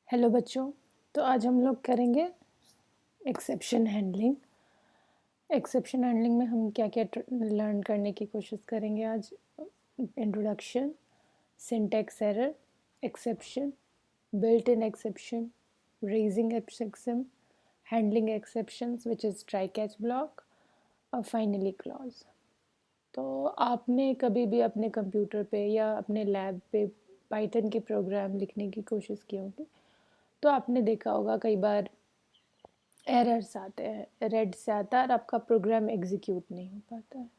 Hello बच्चों। तो आज हम लोग करेंगे एक्सेप्शन हैंडलिंग। एक्सेप्शन हैंडलिंग में हम क्या क्या लर्न करने की कोशिश करेंगे आज। Introduction, syntax error, exception, built in exception, raising exception, handling exceptions which is try catch block, और फाइनली क्लॉज। तो आपने कभी भी अपने कंप्यूटर पे या अपने लैब पे पाइथन के प्रोग्राम लिखने की कोशिश की होगी, तो आपने देखा होगा कई बार एरर्स आते हैं, रेड से आता है और आपका प्रोग्राम एग्जीक्यूट नहीं हो पाता है।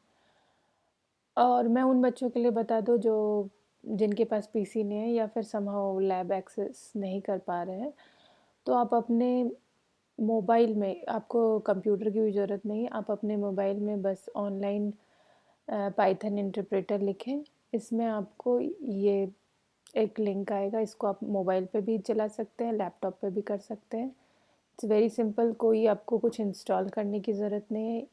और मैं उन बच्चों के लिए बता दूं जो जिनके पास पीसी नहीं है या फिर समहाउ लैब एक्सेस नहीं कर पा रहे हैं, तो आप अपने मोबाइल में, आपको कंप्यूटर की भी ज़रूरत नहीं, आप अपने मोबाइल में बस ऑनलाइन पाइथन इंटरप्रेटर लिखें। इसमें आपको ये एक लिंक आएगा, इसको आप मोबाइल पे भी चला सकते हैं, लैपटॉप पे भी कर सकते हैं। इट्स वेरी सिंपल, कोई आपको कुछ इंस्टॉल करने की ज़रूरत नहीं है।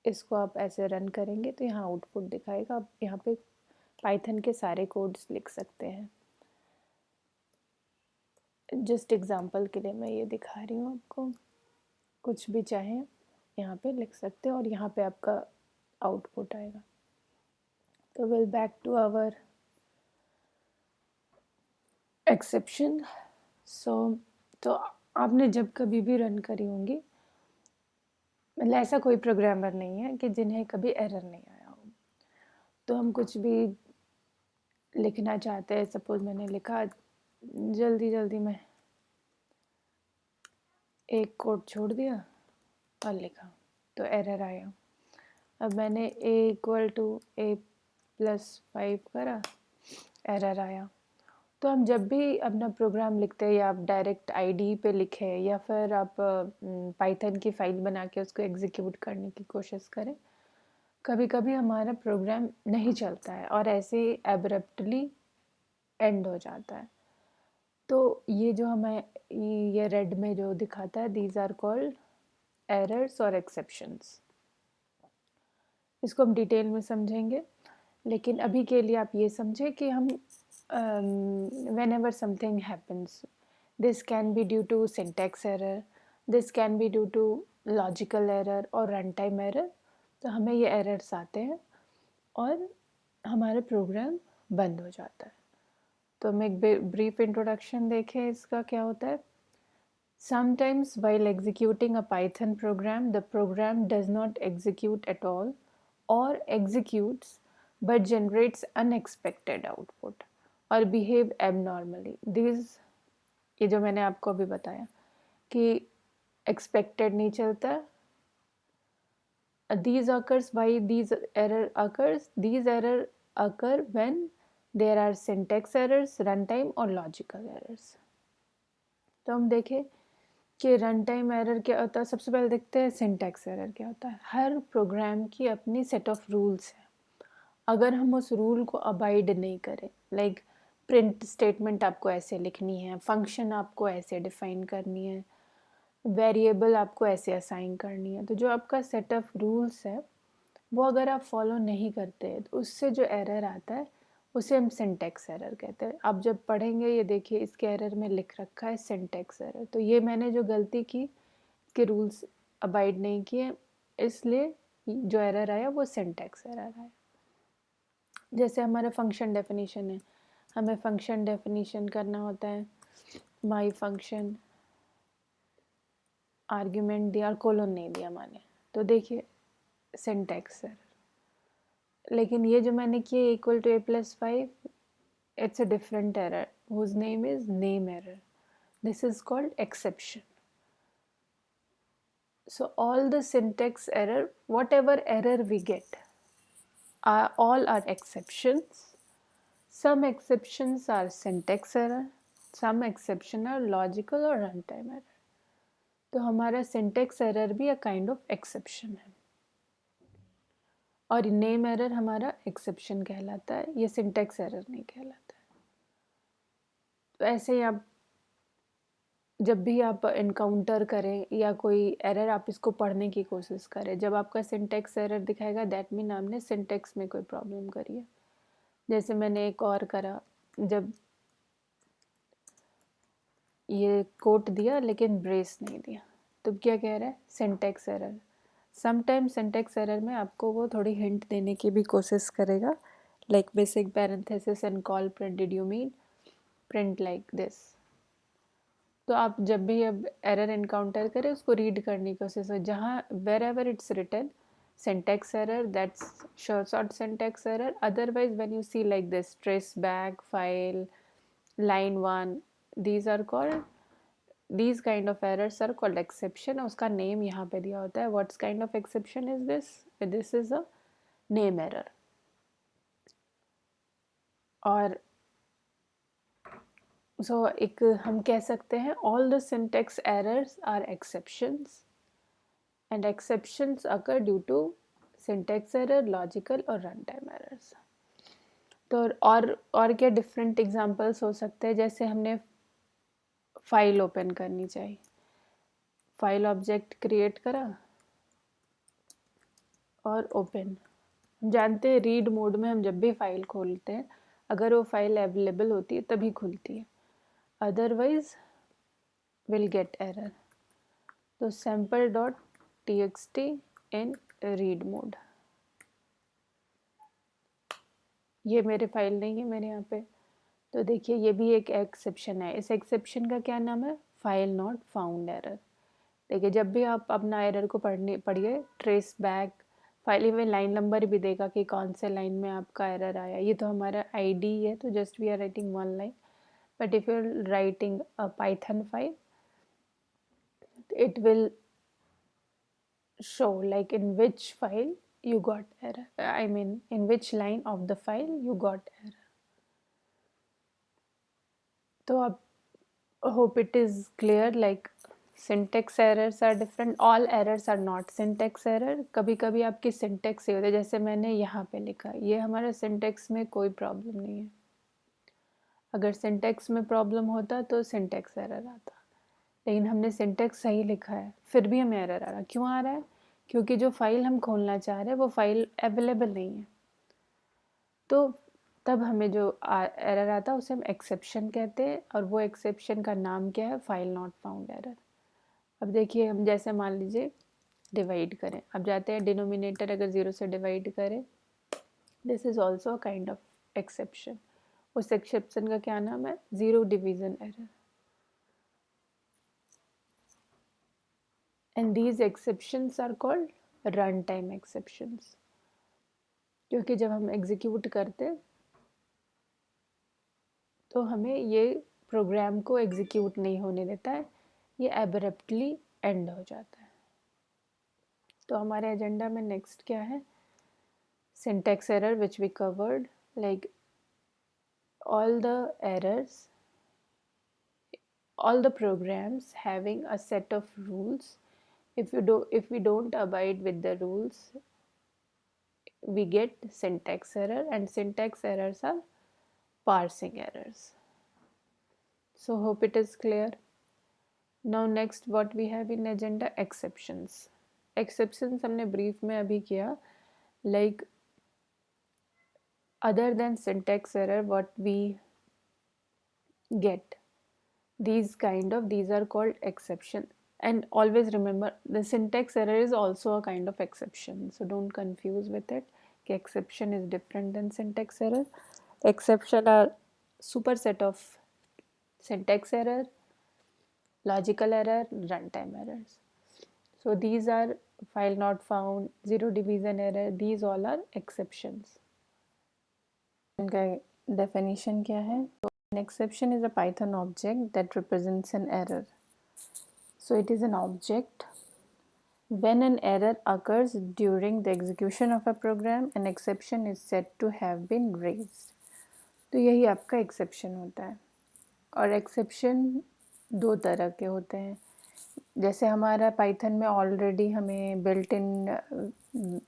इसको आप ऐसे रन करेंगे तो यहाँ आउटपुट दिखाएगा, आप यहाँ पे पाइथन के सारे कोड्स लिख सकते हैं। जस्ट एग्जांपल के लिए मैं ये दिखा रही हूँ आपको, कुछ भी चाहें यहाँ पे लिख सकते हैं और यहाँ पे आपका आउटपुट आएगा। तो will back to our exception. तो आपने जब कभी भी रन करी होंगी, मतलब ऐसा कोई प्रोग्रामर नहीं है कि जिन्हें कभी एरर नहीं आया हो। तो हम कुछ भी लिखना चाहते हैं, सपोज मैंने लिखा जल्दी जल्दी में एक कोड छोड़ दिया और लिखा तो एरर आया। अब मैंने a=a+5 करा, एरर आया। तो हम जब भी अपना प्रोग्राम लिखते हैं या आप डायरेक्ट आईडी पे लिखे या फिर आप पाइथन की फाइल बना के उसको एग्जीक्यूट करने की कोशिश करें, कभी कभी हमारा प्रोग्राम नहीं चलता है और ऐसे एब्रप्टली एंड हो जाता है। तो ये जो हमें ये रेड में जो दिखाता है, दीज आर कॉल्ड एरर्स और एक्सेप्शंस। इसको हम डिटेल में समझेंगे, लेकिन अभी के लिए आप ये समझें कि हम whenever something happens, this can be due to syntax error, this can be due to logical error और runtime error। तो हमें ये एरर्स आते हैं और हमारा प्रोग्राम बंद हो जाता है। तो हम एक ब्रीफ इंट्रोडक्शन देखें इसका क्या होता है। Sometimes while executing a Python program, the program does not execute at all or executes but generates unexpected output or behave abnormally. These, ये जो मैंने आपको अभी बताया कि expected नहीं चलता, these occurs why these error occurs, these error occur when there are syntax errors, runtime और logical errors। तो हम देखें कि रन टाइम एरर क्या होता है। सबसे पहले देखते हैं सिंटैक्स एरर क्या होता है। हर प्रोग्राम की अपनी सेट ऑफ रूल्स है, अगर हम उस रूल को अबाइड नहीं करें, लाइक प्रिंट स्टेटमेंट आपको ऐसे लिखनी है, फंक्शन आपको ऐसे डिफाइन करनी है, वेरिएबल आपको ऐसे असाइन करनी है, तो जो आपका सेट ऑफ रूल्स है वो अगर आप फॉलो नहीं करते तो उससे जो एरर आता है उसे हम सिंटैक्स एरर कहते हैं। आप जब पढ़ेंगे ये देखिए, इसके एरर में लिख रखा है सिंटैक्स एरर। तो ये मैंने जो गलती की, इसके रूल्स अबाइड नहीं किए, इसलिए जो एरर आया वो सिंटैक्स एरर आया। जैसे हमारा फंक्शन डेफिनेशन है, हमें फंक्शन डेफिनेशन करना होता है, माई फंक्शन आर्ग्यूमेंट दिया और कोलोन नहीं दिया माने, तो देखिए सिंटैक्स एरर। लेकिन ये जो मैंने किया =a+5, it's a different error whose name is name error. This is called exception. So all the syntax error, whatever error we get, all are exceptions. Some exceptions are syntax error, some exception are logical or runtime error. तो हमारा syntax error भी a kind of exception है और name error हमारा exception कहलाता है, ये syntax error नहीं कहलाता है। तो ऐसे ही आप जब भी आप इनकाउंटर करें या कोई एरर, आप इसको पढ़ने की कोशिश करें, जब आपका सिंटैक्स एरर दिखाएगा दैट मीन आपने सिंटैक्स में कोई प्रॉब्लम करी है। जैसे मैंने एक और करा, जब ये कोट दिया लेकिन ब्रेस नहीं दिया, तो क्या कह रहा है, syntax error. Sometimes syntax error में आपको वो थोड़ी हिंट देने की भी कोशिश करेगा, like basic parenthesis and call print did you mean print like this. तो आप जब भी अब एरर इनकाउंटर करें उसको रीड करने की कोशिश हो, जहाँ wherever it's written syntax error, that's sure sort syntax error. Otherwise when you see like this trace back file line 1, these are called, these kind of errors are called exception. उसका name यहाँ पे दिया होता है. What kind of exception is this? This is a name error. और so एक हम कह सकते हैं all the syntax errors are exceptions and exceptions occur due to syntax error, logical और runtime errors. तो और क्या डिफरेंट एग्जांपल्स हो सकते हैं, जैसे हमने फाइल ओपन करनी चाहिए, फाइल ऑब्जेक्ट क्रिएट करा और ओपन। हम जानते हैं रीड मोड में हम जब भी फाइल खोलते हैं अगर वो फाइल अवेलेबल होती है तभी खुलती है, अदरवाइज विल गेट एरर। तो सैम्पल डॉट टीएक्सटी इन रीड मोड, ये मेरे फाइल नहीं है मेरे यहाँ पे, तो देखिए ये भी एक एक्सेप्शन है। इस एक्सेप्शन का क्या नाम है, फाइल नॉट फाउंड एरर। देखिए जब भी आप अपना एरर को पढ़िए ट्रेस बैक फाइल में लाइन नंबर भी देगा कि कौन से लाइन में आपका एरर आया। ये तो हमारा आईडी है तो just we are writing one line, but if you are writing a Python file it will show like in which file you got error, I mean in which line of the file you got error. तो अब hope it is clear, like syntax errors are different, all errors are not syntax error. कभी कभी आपकी syntax से होता है, जैसे मैंने यहाँ पे लिखा, ये हमारा syntax में कोई प्रॉब्लम नहीं है, अगर syntax में प्रॉब्लम होता तो syntax error आता, लेकिन हमने syntax सही लिखा है फिर भी हमें एरर आ रहा। क्यों आ रहा है, क्योंकि जो फाइल हम खोलना चाह रहे हैं वो फाइल अवेलेबल नहीं है, तो तब हमें जो एरर आता है उसे हम एक्सेप्शन कहते हैं, और वो एक्सेप्शन का नाम क्या है, फाइल नॉट फाउंड एरर। अब देखिए हम जैसे मान लीजिए डिवाइड करें, अब जाते हैं डिनोमिनेटर अगर 0 से डिवाइड करें, this is also kind of exception. उस एक्सेप्शन का क्या नाम है, zero division error. And these exceptions are called run time exceptions, क्योंकि जब हम एग्जीक्यूट करते तो हमें ये प्रोग्राम को एग्जीक्यूट नहीं होने देता है, ये एब्रप्टली एंड हो जाता है। तो हमारे एजेंडा में नेक्स्ट क्या है, syntax error which we covered, like all the errors, all the programs having a set of rules, if we don't abide with the rules we get syntax error, and syntax errors are parsing errors. So hope it is clear. Now next what we have in agenda, exceptions. Exceptions हमने brief में अभी किया, like other than syntax error what we get, these are called exception. And always remember the syntax error is also a kind of exception, so don't confuse with it. Exception is different than syntax error. Exception are superset of syntax error, logical error, runtime errors. So these are file not found, zero division error, these all are exceptions. इनका definition क्या है, an exception is a Python object that represents an error. So it is an object when an error occurs during the execution of a program, an exception is said to have been raised. तो यही आपका exception होता है। और exception दो तरह के होते हैं, जैसे हमारा पाइथन में ऑलरेडी हमें बिल्ट इन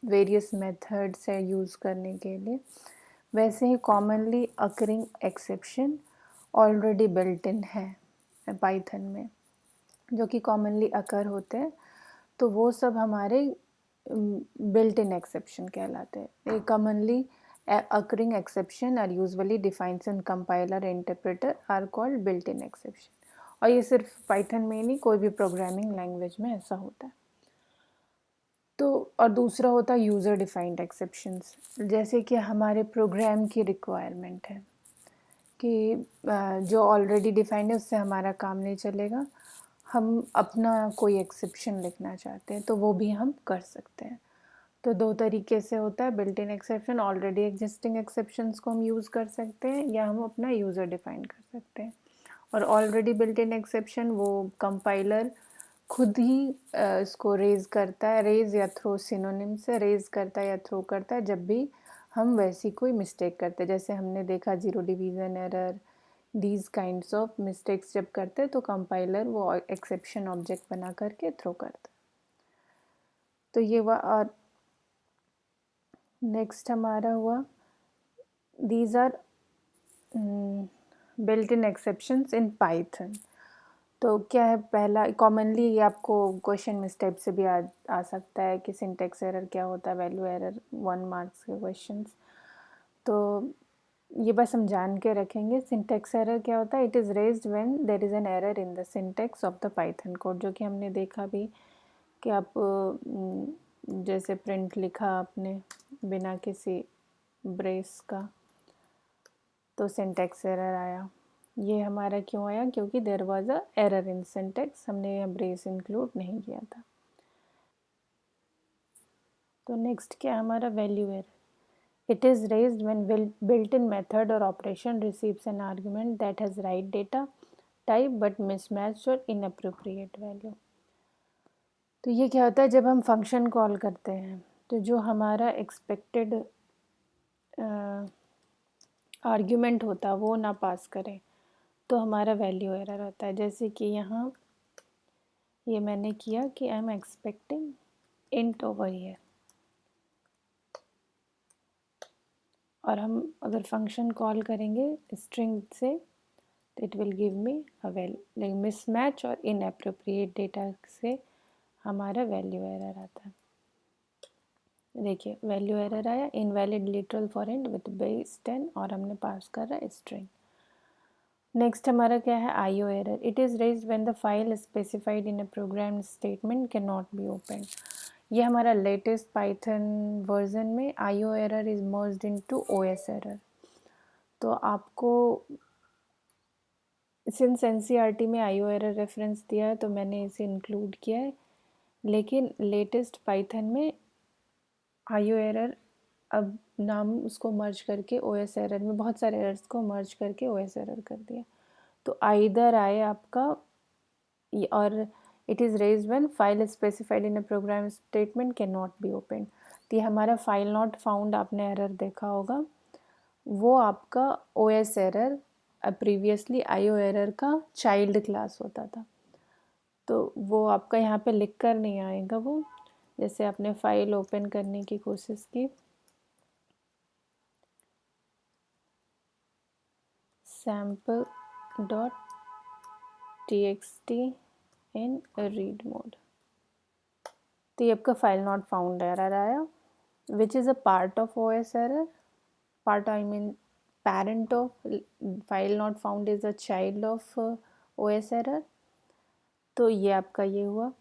वेरियस मेथड्स है यूज़ करने के लिए, वैसे ही commonly occurring exception already built in है पाइथन में, जो कि कॉमनली अकर होते हैं, तो वो सब हमारे बिल्ट इन एक्सेप्शन कहलाते हैं। Commonly occurring exception are usually defined in compiler and interpreter are called built-in exception, और ये सिर्फ पाइथन में ही नहीं, कोई भी प्रोग्रामिंग लैंग्वेज में ऐसा होता है। तो और दूसरा होता है यूज़र डिफाइंड एक्सेप्शंस, जैसे कि हमारे प्रोग्राम की रिक्वायरमेंट है कि जो ऑलरेडी डिफाइंड है उससे हमारा काम नहीं चलेगा, हम अपना कोई एक्सेप्शन लिखना चाहते हैं तो वो भी हम कर सकते हैं। तो दो तरीके से होता है, built in exception, already existing exceptions को हम यूज़ कर सकते हैं या हम अपना यूज़र डिफाइन कर सकते हैं। और ऑलरेडी बिल्ट इन एक्सेप्शन वो कंपाइलर खुद ही इसको रेज करता है, रेज या थ्रो सिनोनिम से, रेज करता है या थ्रो करता है जब भी हम वैसी कोई मिस्टेक करते हैं। जैसे हमने देखा zero division error, these kinds of mistakes जब करते हैं तो कंपाइलर वो एक्सेप्शन ऑब्जेक्ट बना करके थ्रो करता है। तो ये हुआ। और नेक्स्ट हमारा हुआ these are built in exceptions in Python. तो क्या है, पहला कॉमनली ये आपको क्वेश्चन में टाइप से भी आ सकता है कि सिंटेक्स एरर क्या होता है, वैल्यू एरर, 1 मार्क्स के क्वेश्चंस। तो ये बस हम जान के रखेंगे। सिंटेक्स एरर क्या होता है, it is raised when there is an error in the syntax of the Python code, जो कि हमने देखा भी कि आप जैसे प्रिंट लिखा आपने बिना किसी ब्रेस का तो सिंटेक्स एरर आया। ये हमारा क्यों आया, क्योंकि there was a error in syntax, हमने यहाँ ब्रेस इंक्लूड नहीं किया था। तो नेक्स्ट क्या हमारा value error, it is raised when built-in method or operation receives an argument that has right data type but mismatched or inappropriate value। तो ये क्या होता है, जब हम फंक्शन कॉल करते हैं तो जो हमारा एक्सपेक्टेड आर्ग्यूमेंट होता है वो ना पास करें तो हमारा वैल्यू एरर होता है। जैसे कि यहाँ ये मैंने किया कि I am expecting int over here, और हम अगर फंक्शन कॉल करेंगे स्ट्रिंग से तो it will give me a value, लेकिन मिसमैच और इनएप्रोप्रिएट डेटा से हमारा वैल्यू एरर आता है। देखिए वैल्यू एरर आया, इनवैलिड लिटरल फॉरेंट विद बेस 10, और हमने पास कर रहा है स्ट्रिंग। नेक्स्ट हमारा क्या है, IO error, it is raised when the file specified in a program statement can not be open. ये हमारा लेटेस्ट पाइथन वर्जन में IO error is merged into OS error. तो आपको सिंस एनसीईआरटी में IO error reference दिया है तो मैंने इसे इंक्लूड किया है, लेकिन लेटेस्ट पाइथन में आईओ एरर अब नाम उसको मर्ज करके ओएस एरर में, बहुत सारे एरर्स को मर्ज करके ओएस एरर कर दिया। तो आइदर आए आपका, और it is raised when file specified in a program statement can not be open. तो ये हमारा फाइल नॉट फाउंड आपने एरर देखा होगा, वो आपका OS error previously IO error का चाइल्ड क्लास होता था। तो वो आपका यहाँ पे लिख कर नहीं आएगा वो, जैसे आपने फाइल ओपन करने की कोशिश की, sample.txt इन रीड मोड, तो ये आपका फाइल नॉट फाउंड एरर आया, which is a part of OS error, part I mean parent of file not found is a child of OS error। तो ये आपका ये हुआ।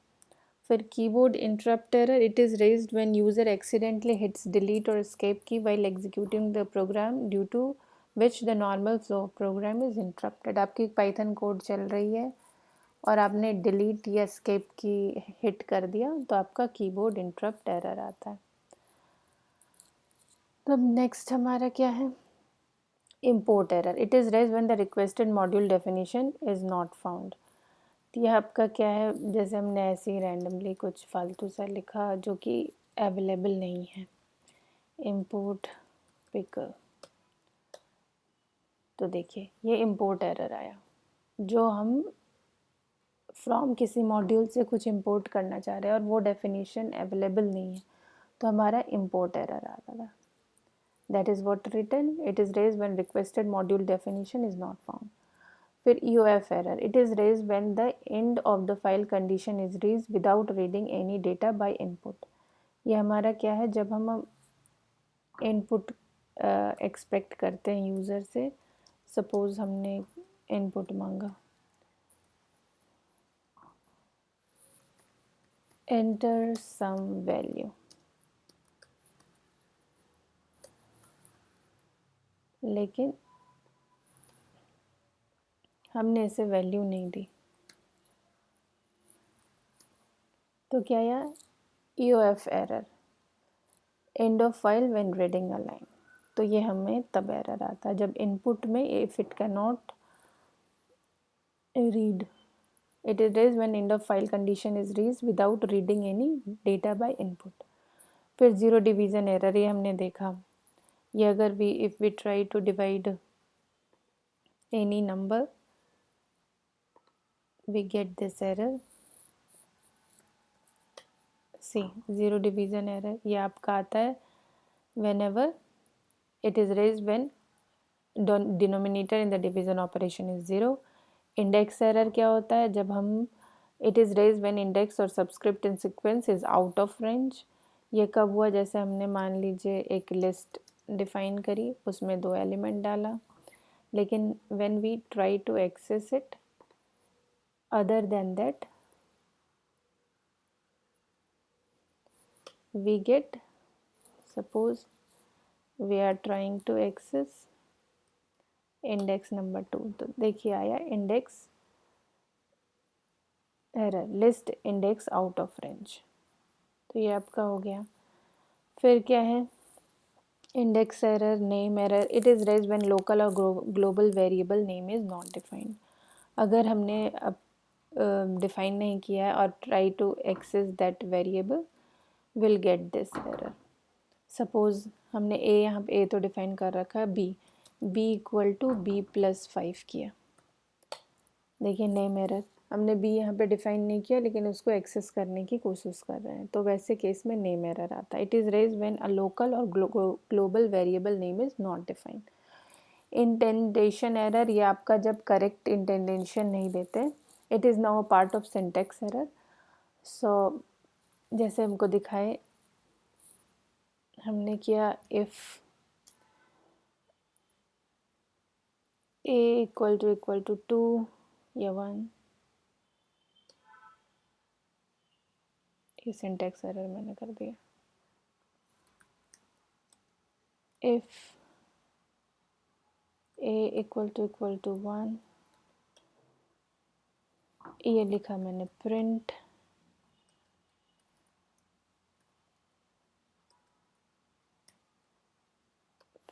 फिर keyboard interrupt error, it is raised when user accidentally hits delete और escape key while executing the program due to which the normal flow program is interrupted. आपकी Python code चल रही है और आपने डिलीट या एस्केप की हिट कर दिया तो आपका कीबोर्ड इंटरप्ट एरर आता है। तो अब नेक्स्ट हमारा क्या है, import error, it is raised when the requested module definition is not found। तो यह आपका क्या है, जैसे हमने ऐसे ही रैंडमली कुछ फालतू सा लिखा जो कि अवेलेबल नहीं है, import picker। तो देखिए ये import error आया, जो हम फ्रॉम किसी मॉड्यूल से कुछ import करना चाह रहे हैं और वो डेफिनेशन अवेलेबल नहीं है तो हमारा import error आ रहा है। That is what written, it is raised when requested module definition is not found। फिर EOF error, it is raised when the end of the file condition is reached without reading any data by input। ये हमारा क्या है, जब हम input expect करते हैं user से, सपोज़ हमने इनपुट मांगा एंटर सम वैल्यू, लेकिन हमने इसे वैल्यू नहीं दी, तो क्या आया, EOF error, end of file when reading a line. तो ये हमें तब एरर आता है जब इनपुट में if it can not read, it is raised when end of file condition is reached without reading any data by input। फिर zero division error, ये हमने देखा, ये अगर भी if we try to divide any number we get this error. See zero division error, ये आपका आता है whenever it is raised when denominator in the division operation is zero। Index error क्या होता है, जब हम it is raise when index और subscript in sequence is out of range. ये कब हुआ, जैसे हमने मान लीजिए एक लिस्ट डिफाइन करी, उसमें 2 एलिमेंट डाला, लेकिन when we try to access it other than that we get, suppose we are trying to access index number 2, तो देखिए आया index error, list index out of range, तो ये आपका हो गया। फिर क्या है, index error, name error, it is raise when local और global variable name is not defined. अगर हमने डिफाइन नहीं किया है और try to access that variable will get this error. Suppose हमने ए, यहाँ पे ए तो डिफाइन कर रखा है, बी इक्वल टू b+5 किया, देखिए नेम एरर, हमने बी यहाँ पे डिफाइन नहीं किया लेकिन उसको एक्सेस करने की कोशिश कर रहे हैं, तो वैसे केस में नेम एरर आता है। It is raise when a local और global variable name is not defined. Indentation error, ये आपका जब करेक्ट इंटेंडेशन नहीं देते, it is now a part of syntax error. So जैसे हमको दिखाए, हमने किया इफ़ ए इक्वल टू 2 या 1, ये सिंटेक्स एरर मैंने कर दिया। इफ़ a इक्वल टू 1, ये लिखा मैंने प्रिंट,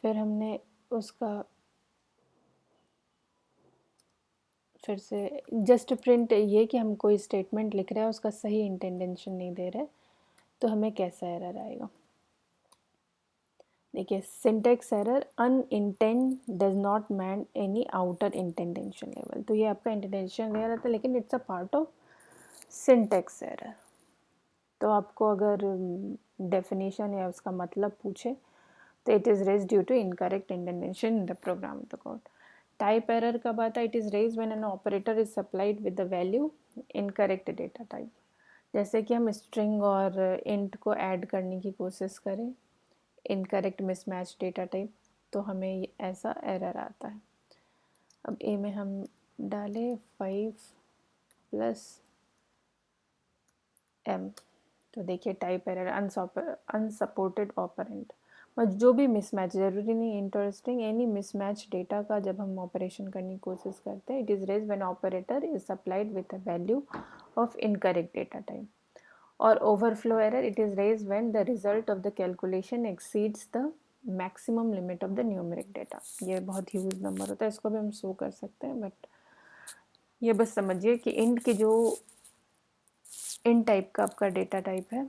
फिर हमने उसका फिर से जस्ट प्रिंट, ये कि हम कोई स्टेटमेंट लिख रहे हैं उसका सही इंटेंडेशन नहीं दे रहे, तो हमें कैसा एरर आएगा, देखिए syntax error, unindent does not match any outer indentation level. तो ये आपका इंटेंडेशन लेवल आता है लेकिन it's a part of syntax error. तो आपको अगर डेफिनेशन या उसका मतलब पूछे तो it is raise due to incorrect indentation in the program of the code. Type error कब आता है, it is raise when an operator is supplied with the value incorrect data type. जैसे कि हम स्ट्रिंग और इंट को add करने की कोशिश करें, इनकरेक्ट मिसमैच डेटा टाइप, तो हमें ऐसा एरर आता है। अब ए में हम डालें 5+m, तो देखिए टाइप एरर, अनसपोर्टेड ऑपरेंट, और जो भी मिसमैच, ज़रूरी नहीं इंटरेस्टिंग, एनी मिसमैच डेटा का जब हम ऑपरेशन करने की कोशिश करते हैं, it is raise when operator is supplied with a value of incorrect data type. और overflow error, it is raise when the result of the calculation exceeds the maximum limit of the numeric data. ये बहुत huge number होता है, इसको भी हम show कर सकते हैं, बट ये बस समझिए कि इंट की जो इन टाइप का आपका डेटा टाइप है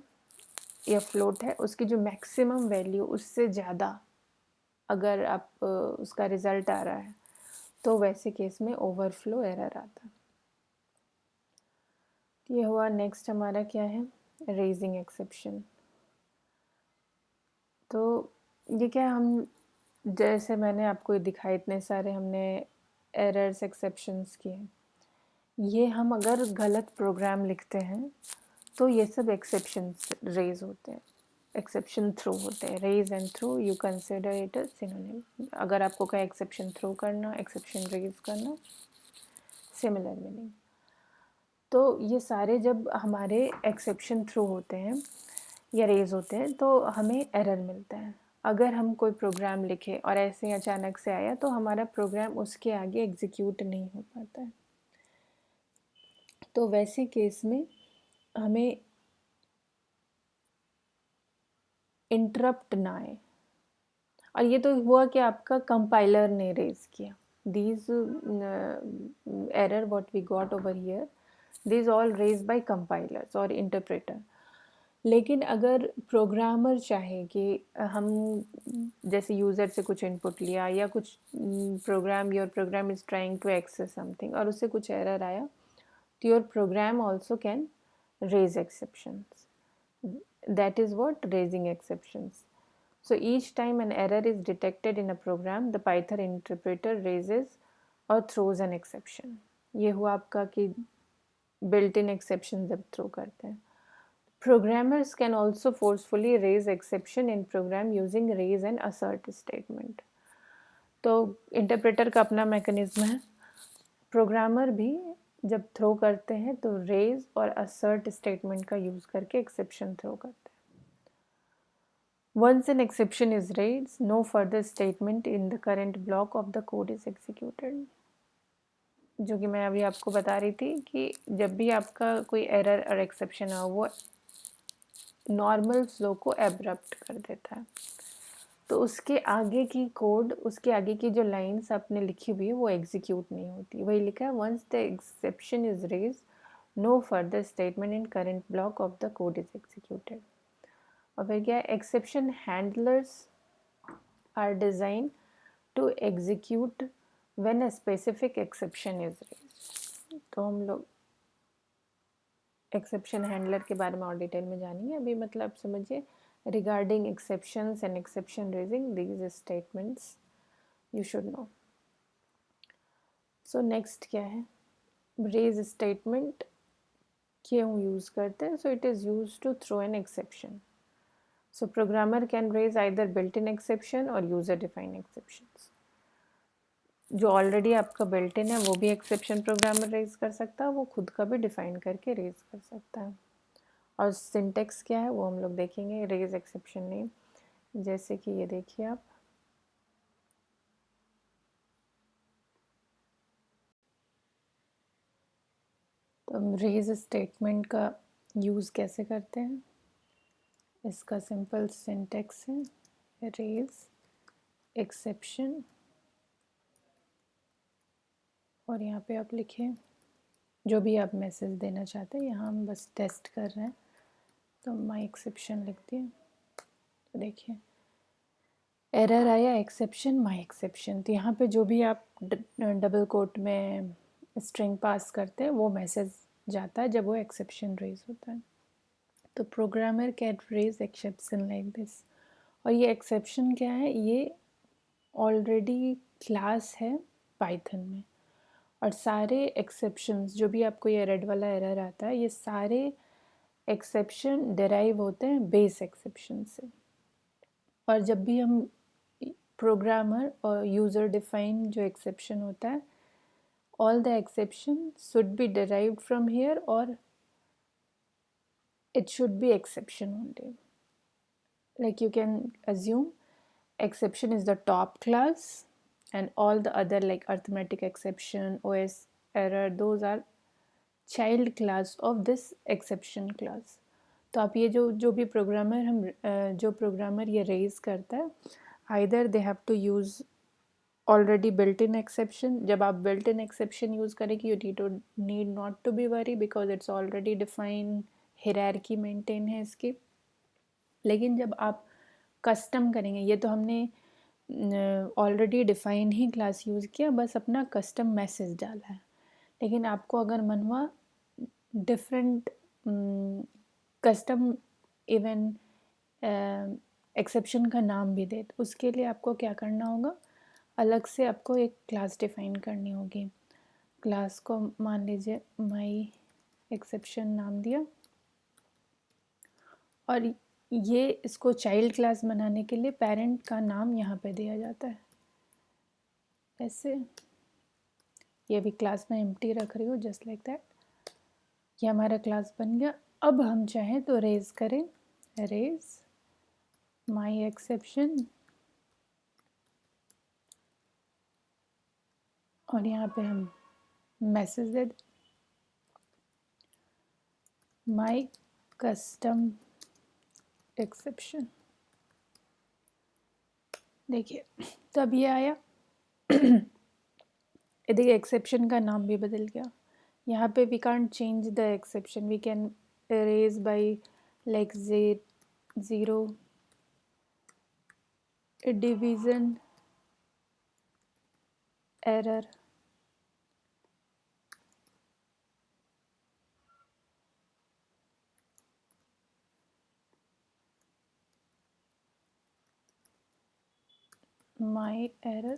या फ्लोट है, उसकी जो मैक्सिमम वैल्यू उससे ज़्यादा अगर आप उसका रिज़ल्ट आ रहा है, तो वैसे केस में ओवरफ्लो एरर आता है। ये हुआ। नेक्स्ट हमारा क्या है, रेजिंग एक्सेप्शन। तो ये क्या, हम जैसे मैंने आपको दिखाए इतने सारे हमने एरर्स एक्सेप्शंस किए, ये हम अगर गलत प्रोग्राम लिखते हैं तो ये सब एक्सेप्शंस रेज होते हैं, एक्सेप्शन थ्रो होते हैं। Raise and throw you consider it a synonym. अगर आपको कहीं एक्सेप्शन थ्रो करना, एक्सेप्शन रेज करना, सिमिलर मीनिंग। तो ये सारे जब हमारे एक्सेप्शन थ्रो होते हैं या रेज होते हैं तो हमें एरर मिलता है। अगर हम कोई प्रोग्राम लिखे और ऐसे ही अचानक से आया तो हमारा प्रोग्राम उसके आगे एग्जीक्यूट नहीं हो पाता है। तो वैसे केस में हमें इंटरप्ट ना आए। और ये तो हुआ कि आपका कंपाइलर ने रेज किया। these error what we got over here, these all raised by compilers और interpreter। लेकिन अगर प्रोग्रामर चाहे कि हम जैसे यूज़र से कुछ इनपुट लिया या कुछ program, your program is trying to access something और उससे कुछ एरर आया, तो your program also can raise exceptions. That is what raising exceptions. So each time an error is detected in a program, the Python interpreter raises or throws an exception। ये हुआ आपका कि built-in exception जब throw करते हैं। Programmers can also forcefully raise exception in program using raise and assert statement। तो interpreter का अपना मैकेनिज्म है। प्रोग्रामर भी जब थ्रो करते हैं तो रेज और assert स्टेटमेंट का यूज़ करके एक्सेप्शन थ्रो करते हैं। Once an exception is raised, no further statement in the current block of the code is executed। जो कि मैं अभी आपको बता रही थी कि जब भी आपका कोई एरर और एक्सेप्शन हो वो नॉर्मल फ्लो को एब्रप्ट कर देता है। तो उसके आगे की कोड, उसके आगे की जो लाइंस आपने लिखी हुई है वो एग्जीक्यूट नहीं होती। वही लिखा है once the exception is raise no further statement in current block of the code is executed. और फिर क्या, exception handlers are design to execute when a specific exception is raised. तो हम लोग एक्सेप्शन हैंडलर के बारे में और डिटेल में जानेंगे। अभी मतलब समझिए regarding exceptions and exception raising these statements you should know. So next क्या है, रेज स्टेटमेंट क्यों यूज़ करते हैं? So it is use to throw an exception. So programmer can raise either built-in exception or user-defined exceptions। जो already आपका built-in है वो भी exception programmer raise कर सकता है, वो खुद का भी define करके raise कर सकता है। और syntax क्या है वो हम लोग देखेंगे raise exception name। जैसे कि ये देखिए आप, तो हम raise statement का यूज़ कैसे करते हैं, इसका सिंपल सिंटेक्स है रेज एक्सेप्शन और यहाँ पे आप लिखिए जो भी आप मैसेज देना चाहते हैं। यहाँ हम बस टेस्ट कर रहे हैं तो माई एक्सेप्शन लिख दिए। तो देखिए एरर आया एक्सेप्शन माई एक्सेप्शन। तो यहाँ पे जो भी आप डबल कोट में स्ट्रिंग पास करते हैं वो मैसेज जाता है जब वो एक्सेप्शन रेज होता है। तो programmer can raise exception like this. और ये एक्सेप्शन क्या है, ये ऑलरेडी क्लास है पाइथन में। और सारे एक्सेप्शंस जो भी आपको ये रेड वाला एरर आता है, ये सारे एक्सेप्शन डिराइव होते हैं बेस एक्सेप्शन से। और जब भी हम प्रोग्रामर और यूज़र डिफाइन जो एक्सेप्शन होता है, all the exception should be derived from here और it should be exception only। Like you can assume exception is the top class and all the other like arithmetic exception, OS error, those are child class of this exception class। तो आप ये जो भी programmer जो programmer ये raise करता है, either they have to use already built in exception। जब आप built in exception यूज़ करेंगे you need not to be worry because it's already defined, hierarchy maintain है इसकी। लेकिन जब आप कस्टम करेंगे, ये तो हमने ऑलरेडी डिफाइन ही क्लास यूज़ किया, बस अपना कस्टम मैसेज डाला है। लेकिन आपको अगर मन हुआ डिफरेंट कस्टम इवन एक्सेप्शन का नाम भी दे, तो उसके लिए आपको क्या करना होगा, अलग से आपको एक क्लास डिफाइन करनी होगी। क्लास को मान लीजिए माई एक्सेप्शन नाम दिया और ये इसको चाइल्ड क्लास बनाने के लिए पेरेंट का नाम यहाँ पे दिया जाता है ऐसे। ये भी क्लास में एम्प्टी रख रही हूँ जस्ट लाइक दैट। ये हमारा क्लास बन गया। अब हम चाहें तो रेज करें, रेज माई एक्सेप्शन, और यहाँ पे हम मैसेज दे दें माई कस्टम एक्सेप्शन। देखिए तब ये आया। देखिए एक्सेप्शन का नाम भी बदल गया। यहाँ पे we can't change the exception, we can erase by like zero division error, my error।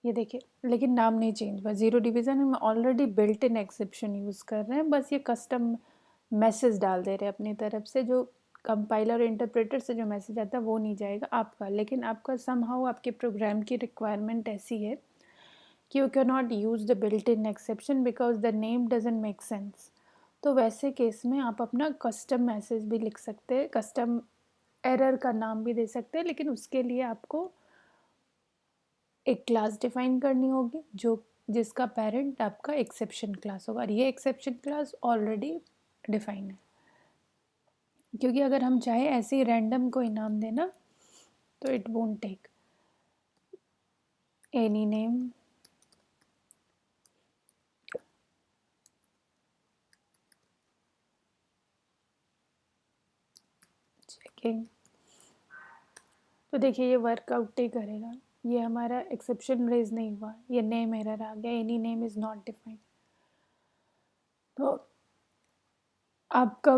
ये देखिए लेकिन नाम नहीं चेंज हुआ। ज़ीरो डिवीज़न हम ऑलरेडी बिल्ट इन एक्सेप्शन यूज़ कर रहे हैं, बस ये कस्टम मैसेज डाल दे रहे हैं अपनी तरफ से। जो कंपाइलर और इंटरप्रेटर से जो मैसेज आता है वो नहीं जाएगा आपका, लेकिन आपका समहाउ आपके प्रोग्राम की रिक्वायरमेंट ऐसी है कि you can not use the built in exception because the name doesn't make sense. तो वैसे केस में आप अपना कस्टम मैसेज भी लिख सकते हैं, कस्टम एरर का नाम भी दे सकते हैं, लेकिन उसके लिए आपको एक क्लास डिफाइन करनी होगी जो जिसका पेरेंट आपका एक्सेप्शन क्लास होगा, और ये एक्सेप्शन क्लास ऑलरेडी डिफाइन है। क्योंकि अगर हम चाहे ऐसे ही रैंडम कोई नाम देना तो it won't take any name, checking. तो देखिए ये वर्कआउट ही करेगा। ये हमारा एक्सेप्शन रेज नहीं हुआ, ये नेम एरर आ गया, any name is not defined. तो आपका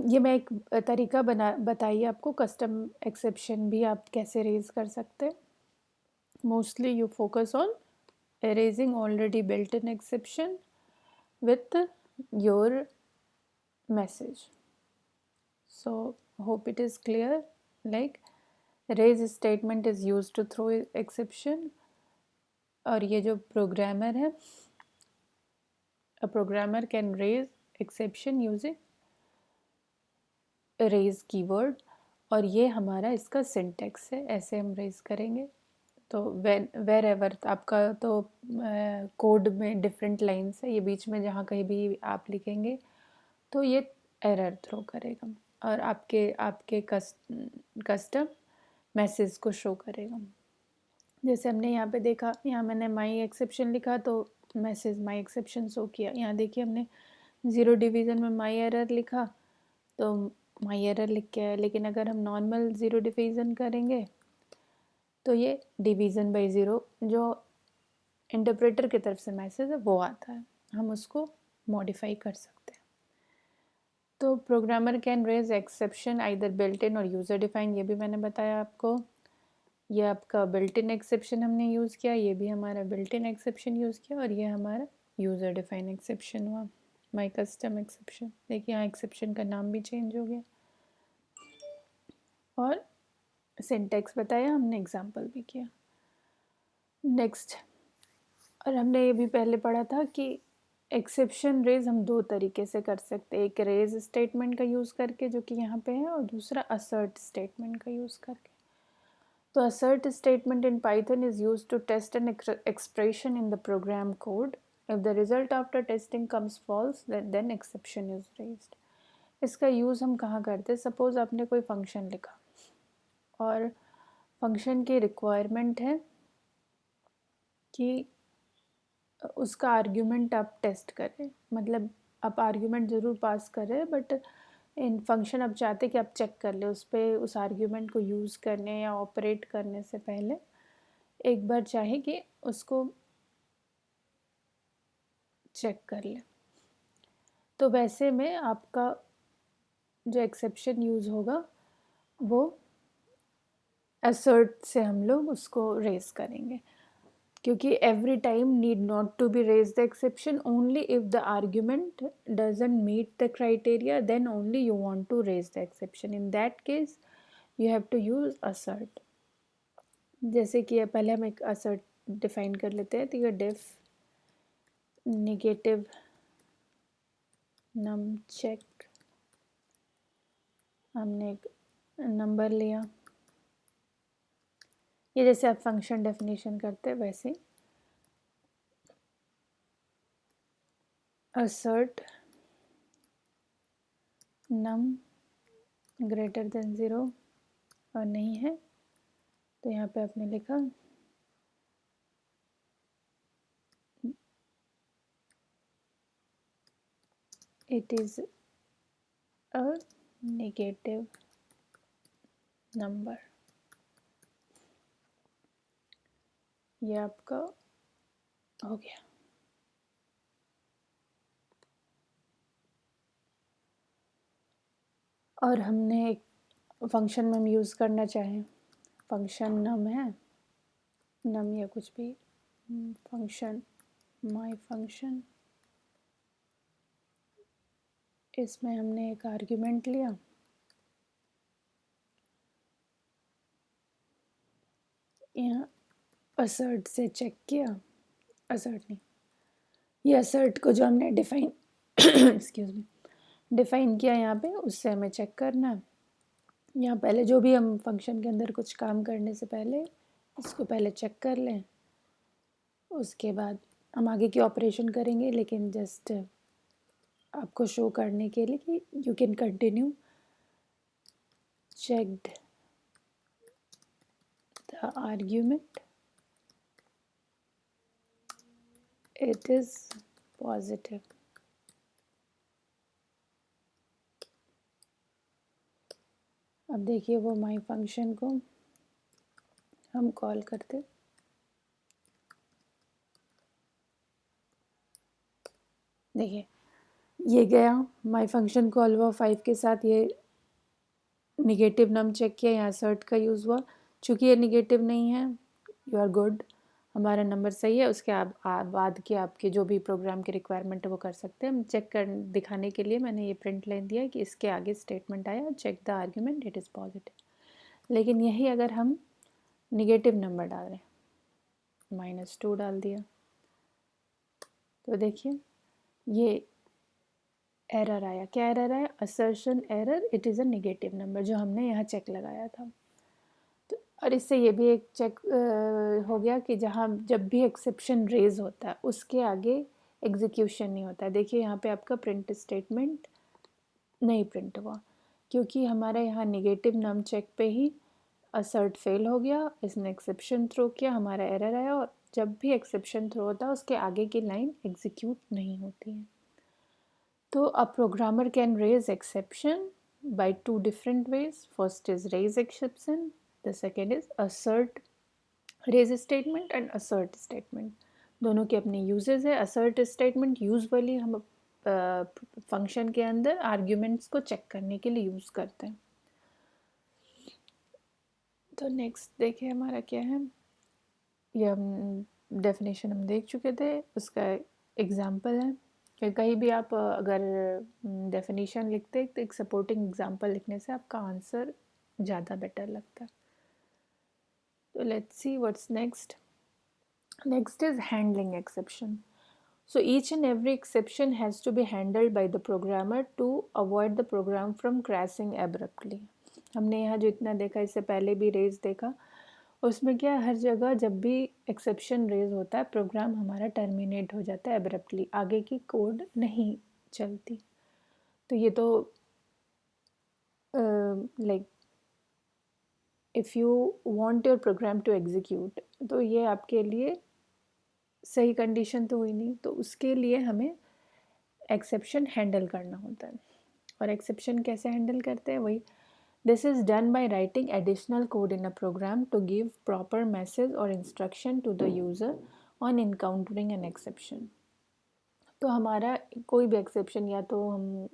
ये मैं एक तरीका बताइए आपको, कस्टम एक्सेप्शन भी आप कैसे रेज कर सकते हैं। Mostly you focus on erasing already built-in exception with your message. So hope it is clear. Like raise statement is used to throw exception, और ये जो प्रोग्रामर है, a programmer can raise exception using raise keyword, और ये हमारा इसका syntax है, ऐसे हम रेज करेंगे। तो वेर एवर आपका तो कोड में डिफरेंट लाइन्स है, ये बीच में जहाँ कहीं भी आप लिखेंगे तो ये एरर थ्रो करेगा और आपके आपके कस्टम मैसेज को शो करेगा। जैसे हमने यहाँ पे देखा, यहाँ मैंने माई एक्सेप्शन लिखा तो मैसेज माई एक्सेप्शन शो किया। यहाँ देखिए हमने ज़ीरो डिवीज़न में माई एरर लिखा तो माई एरर लिख के आया, लेकिन अगर हम नॉर्मल ज़ीरो डिवीज़न करेंगे तो ये डिवीज़न बाई ज़ीरो जो इंटरप्रेटर की तरफ से मैसेज है वो आता है, हम उसको मॉडिफाई कर सकते हैं। तो programmer can raise exception either built in और यूज़र डिफाइन, ये भी मैंने बताया आपको। ये आपका बिल्ट इन एक्सेप्शन हमने यूज़ किया, ये भी हमारा बिल्ट इन एक्सेप्शन यूज़ किया, और ये हमारा यूज़र डिफाइन एक्सेप्शन हुआ, माई कस्टम एक्सेप्शन। देखिए यहाँ एक्सेप्शन का नाम भी चेंज हो गया और सिंटेक्स बताया हमने, एग्जाम्पल भी किया। नेक्स्ट, और हमने ये भी पहले पढ़ा था कि एक्सेप्शन रेज हम दो तरीके से कर सकते हैं, एक रेज स्टेटमेंट का यूज़ करके जो कि यहाँ पे है, और दूसरा असर्ट स्टेटमेंट का यूज़ करके। तो assert statement in Python is used to test an expression in the program code. If the result after testing comes false, then exception is raised. इसका यूज़ हम कहाँ करते हैं? सपोज़ आपने कोई फंक्शन लिखा और फंक्शन की रिक्वायरमेंट है कि उसका आर्ग्यूमेंट आप टेस्ट करें, मतलब आप आर्ग्यूमेंट ज़रूर पास करें बट इन फंक्शन आप चाहते कि आप चेक कर ले उस पर, उस आर्ग्यूमेंट को यूज़ करने या ऑपरेट करने से पहले एक बार चाहे कि उसको चेक कर ले। तो वैसे में आपका जो एक्सेप्शन यूज़ होगा वो असर्ट से हम लोग उसको रेज करेंगे, क्योंकि every time need not to be raise the exception, only if the argument doesn't meet the criteria then only you want to raise the exception. In that case you have to use assert. जैसे कि पहले हम एक assert define कर लेते हैं, तो ये डेफ नेगेटिव num check, हमने एक नंबर लिया, ये जैसे आप फंक्शन डेफिनेशन करते हैं वैसे assert num ग्रेटर देन 0 और नहीं है तो यहाँ पे आपने लिखा it is a negative number। ये आपका हो गया। और हमने एक फंक्शन में हम यूज़ करना चाहें, फंक्शन नम है, नम या कुछ भी फंक्शन, माय फंक्शन, इसमें हमने एक आर्ग्यूमेंट लिया, यहाँ असर्ट से चेक किया, असर्ट नहीं, ये असर्ट को जो हमने डिफाइन एक्सक्यूज मी डिफाइन किया यहाँ पे, उससे हमें चेक करना है। यहाँ पहले जो भी हम फंक्शन के अंदर कुछ काम करने से पहले इसको पहले चेक कर लें, उसके बाद हम आगे की ऑपरेशन करेंगे, लेकिन जस्ट आपको शो करने के लिए कि you can continue. Checked the argument, it is positive. अब देखिए वो माई फंक्शन को हम कॉल करते, देखिए ये गया माई फंक्शन कॉल हुआ 5 के साथ, ये निगेटिव नम चेक किया, यहाँ सर्ट का यूज़ हुआ, चूँकि ये निगेटिव नहीं है यू आर गुड, हमारा नंबर सही है। उसके बाद की आपके जो भी प्रोग्राम की रिक्वायरमेंट है वो कर सकते हैं। हम चेक कर दिखाने के लिए मैंने ये प्रिंट लाइन दिया कि इसके आगे स्टेटमेंट आया check the argument it is positive. लेकिन यही अगर हम निगेटिव नंबर डाल रहे हैं, -2 डाल दिया, तो देखिए ये एरर आया। क्या एरर आया? Assertion error, it is a negative number, जो हमने यहाँ चेक लगाया था। तो और इससे ये भी एक चेक हो गया कि जहाँ जब भी एक्सेप्शन रेज होता है उसके आगे एग्जीक्यूशन नहीं होता है। देखिए यहाँ पे आपका प्रिंट स्टेटमेंट नहीं प्रिंट हुआ, क्योंकि हमारे यहाँ नेगेटिव नम चेक पे ही असर्ट फेल हो गया, इसने एक्सेप्शन थ्रो किया, हमारा एरर आया, और जब भी एक्सेप्शन थ्रो होता है उसके आगे की लाइन एग्जीक्यूट नहीं होती है। तो a programmer can raise exception by 2 different ways. First is raise exception, the second is assert raise statement and assert statement. दोनों के अपने यूजेस है। assert statement यूजुअली हम फंक्शन के अंदर आर्ग्यूमेंट्स को चेक करने के लिए यूज़ करते हैं। तो नेक्स्ट देखिए हमारा क्या है, ये हम डेफिनेशन हम देख चुके थे, उसका एग्जाम्पल है कि कहीं भी आप अगर डेफिनेशन लिखते तो एक सपोर्टिंग एग्जाम्पल लिखने से आपका आंसर ज़्यादा बेटर लगता है। तो let's see what's next. Next is handling exception. So each and every exception has to be handled by the programmer to avoid the program from crashing abruptly. हमने यहाँ जो इतना देखा, इससे पहले भी रेज देखा, उसमें क्या हर जगह जब भी एक्सेप्शन रेज होता है प्रोग्राम हमारा टर्मिनेट हो जाता है एब्रप्टली, आगे की कोड नहीं चलती। तो ये तो like if you want your program to execute, तो ये आपके लिए सही कंडीशन तो हुई नहीं, तो उसके लिए हमें एक्सेप्शन हैंडल करना होता है। और एक्सेप्शन कैसे हैंडल करते हैं, वही this is done by writing additional code in a program to give proper message और instruction to the user on encountering an exception. तो हमारा कोई भी एक्सेप्शन या तो हम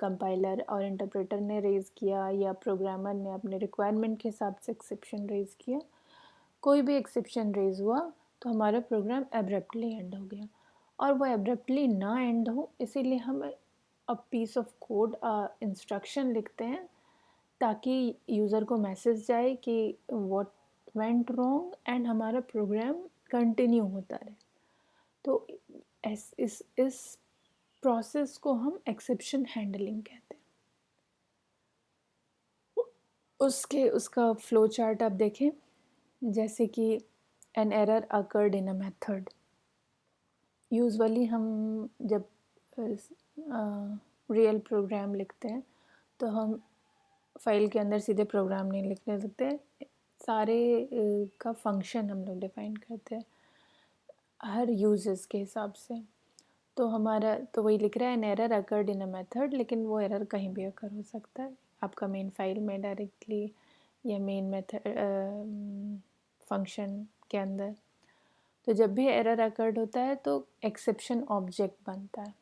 कंपाइलर और इंटरप्रेटर ने रेज़ किया या प्रोग्रामर ने अपने रिक्वायरमेंट के हिसाब से एक्सेप्शन रेज़ किया, कोई भी एक्सेप्शन रेज़ हुआ तो हमारा प्रोग्राम एब्रप्टली एंड हो गया। और वो एब्रप्टली ना एंड हो इसीलिए हम a piece of code instruction लिखते हैं, ताकि यूज़र को मैसेज जाए कि व्हाट वेंट रॉन्ग एंड हमारा प्रोग्राम कंटिन्यू होता रहे। तो इस प्रोसेस को हम एक्सेप्शन हैंडलिंग कहते हैं। उसका फ्लो चार्ट आप देखें, जैसे कि an error occurred in a method. Usually हम जब रियल प्रोग्राम लिखते हैं तो हम फाइल के अंदर सीधे प्रोग्राम नहीं लिखने लगते, सारे का फंक्शन हम लोग डिफाइन करते हैं हर यूजर्स के हिसाब से। तो हमारा तो वही लिख रहा है an error occurred in a method, लेकिन वो एरर कहीं भी अकर हो सकता है, आपका मेन फाइल में डायरेक्टली या मेन मेथड फंक्शन के अंदर। तो जब भी एरर अकर्ड होता है तो एक्सेप्शन ऑब्जेक्ट बनता है,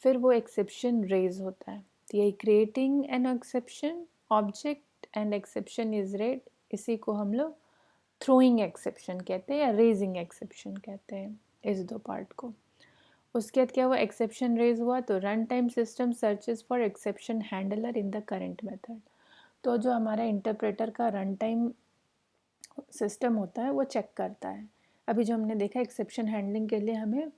फिर वो एक्सेप्शन रेज होता है। तो यही creating an exception object and exception is red, इसी को हम लोग थ्रोइंग एक्सेप्शन कहते हैं या रेजिंग एक्सेप्शन कहते हैं, इस दो पार्ट को। उसके बाद क्या हुआ, एक्सेप्शन रेज हुआ तो run time system searches for exception handler in the current method. तो जो हमारा इंटरप्रेटर का रन टाइम सिस्टम होता है वो चेक करता है। अभी जो हमने देखा एक्सेप्शन हैंडलिंग के लिए हमें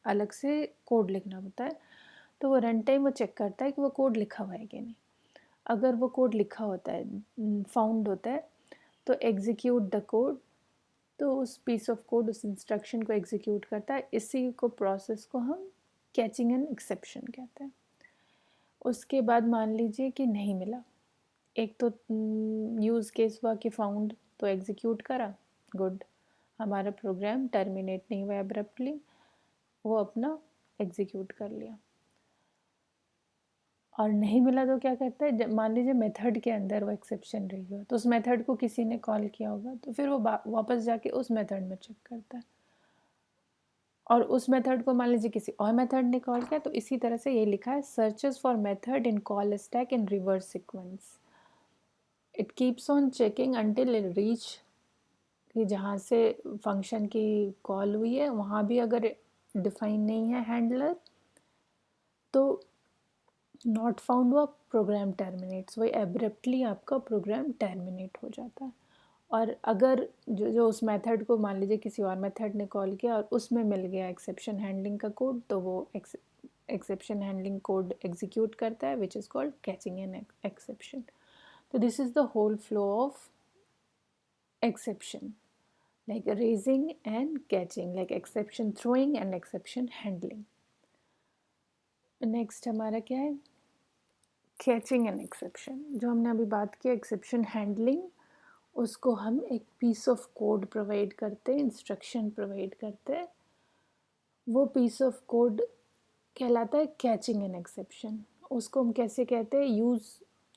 अलग से कोड लिखना होता है, तो वो रन टाइम वो चेक करता है कि वो कोड लिखा हुआ है कि नहीं। अगर वो कोड लिखा होता है, फाउंड होता है, तो एग्जीक्यूट द कोड, तो उस पीस ऑफ कोड, उस इंस्ट्रक्शन को एग्जीक्यूट करता है। इसी को प्रोसेस को हम कैचिंग एन एक्सेप्शन कहते हैं। उसके बाद मान लीजिए कि नहीं मिला, एक तो यूज़ केस हुआ कि फाउंड, तो एग्जीक्यूट करा, गुड, हमारा प्रोग्राम टर्मिनेट नहीं हुआ एब्रप्टली, वो अपना एग्जीक्यूट कर लिया। और नहीं मिला तो क्या करता है, मान लीजिए मेथड के अंदर वो एक्सेप्शन रही हो, तो उस मेथड को किसी ने कॉल किया होगा, तो फिर वो वापस जाके उस मेथड में चेक करता है, और उस मेथड को मान लीजिए किसी और मेथड ने कॉल किया, तो इसी तरह से ये लिखा है, searches for method in call stack in reverse sequence. It keeps on checking until it reach, कि जहाँ से फंक्शन की कॉल हुई है वहाँ भी अगर डिफाइन नहीं है हैंडलर, तो नॉट फाउंड हुआ, प्रोग्राम टर्मिनेट्स, वही एब्रप्टली आपका प्रोग्राम टर्मिनेट हो जाता है। और अगर जो उस मेथड को मान लीजिए किसी और मेथड ने कॉल किया और उसमें मिल गया एक्सेप्शन हैंडलिंग का कोड, तो वो एक्सेप्शन हैंडलिंग कोड एग्जीक्यूट करता है, which is called catching an exception. तो this is the whole flow of exception, like raising and catching, like exception throwing and exception handling. Next हमारा क्या है, catching an exception. जो हमने अभी बात की एक्सेप्शन हैंडलिंग, उसको हम एक पीस ऑफ कोड प्रोवाइड करते हैं, इंस्ट्रक्शन प्रोवाइड करते हैं, वो पीस ऑफ कोड कहलाता है कैचिंग एन एक्सेप्शन। उसको हम कैसे कहते हैं,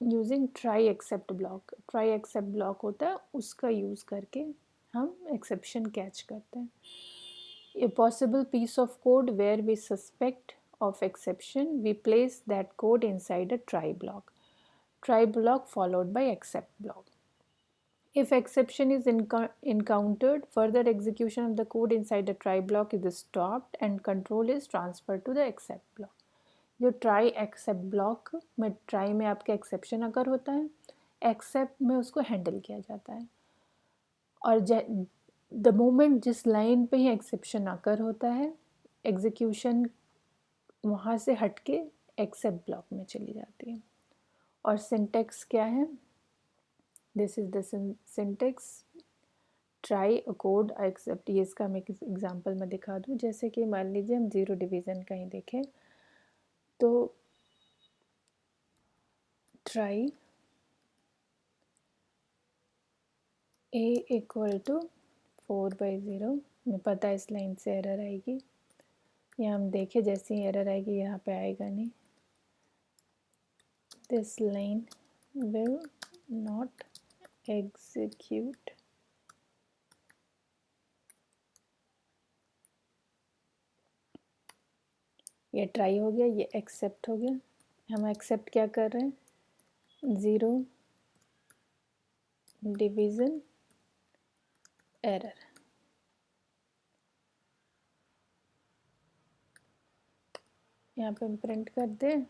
using try except block. Try except block होता है, उसका यूज़ करके हम एक्सेप्शन कैच करते हैं। A possible piece of code where we suspect of exception, we place that code inside a try block. Try block followed by except block. If exception is encountered, further execution of the code inside the try block is stopped and control is transferred to the except block. जो try except block में try में आपका exception अगर होता है, except में उसको handle किया जाता है, और द मोमेंट जिस लाइन पे ही एक्सेप्शन आकर होता है, एग्जीक्यूशन वहाँ से हटके एक्सेप्ट ब्लॉक में चली जाती है। और सिंटेक्स क्या है, this is the syntax, try a code except. ये इसका मैं एक एग्जांपल में दिखा दूँ, जैसे कि मान लीजिए हम जीरो डिवीज़न कहीं देखें, तो ट्राई a इक्वल टू 4/0, मैं पता है इस लाइन से एरर आएगी, या हम देखें जैसे ही एरर आएगी यहाँ पे आएगा नहीं, this line will not execute ये ट्राई हो गया, ये एक्सेप्ट हो गया। हम एक्सेप्ट क्या कर रहे हैं, ज़ीरो डिवीज़न एरर। यहाँ पे हम प्रिंट कर दें,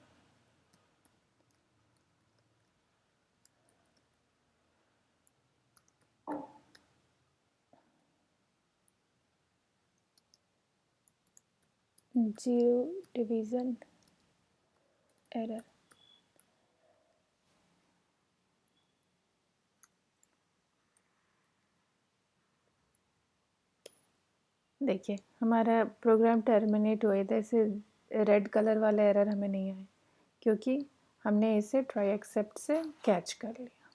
जीरो डिवीज़न एरर। देखिए हमारा प्रोग्राम टर्मिनेट हुए थे, इसे रेड कलर वाला एरर हमें नहीं आया क्योंकि हमने इसे ट्राई एक्सेप्ट से कैच कर लिया।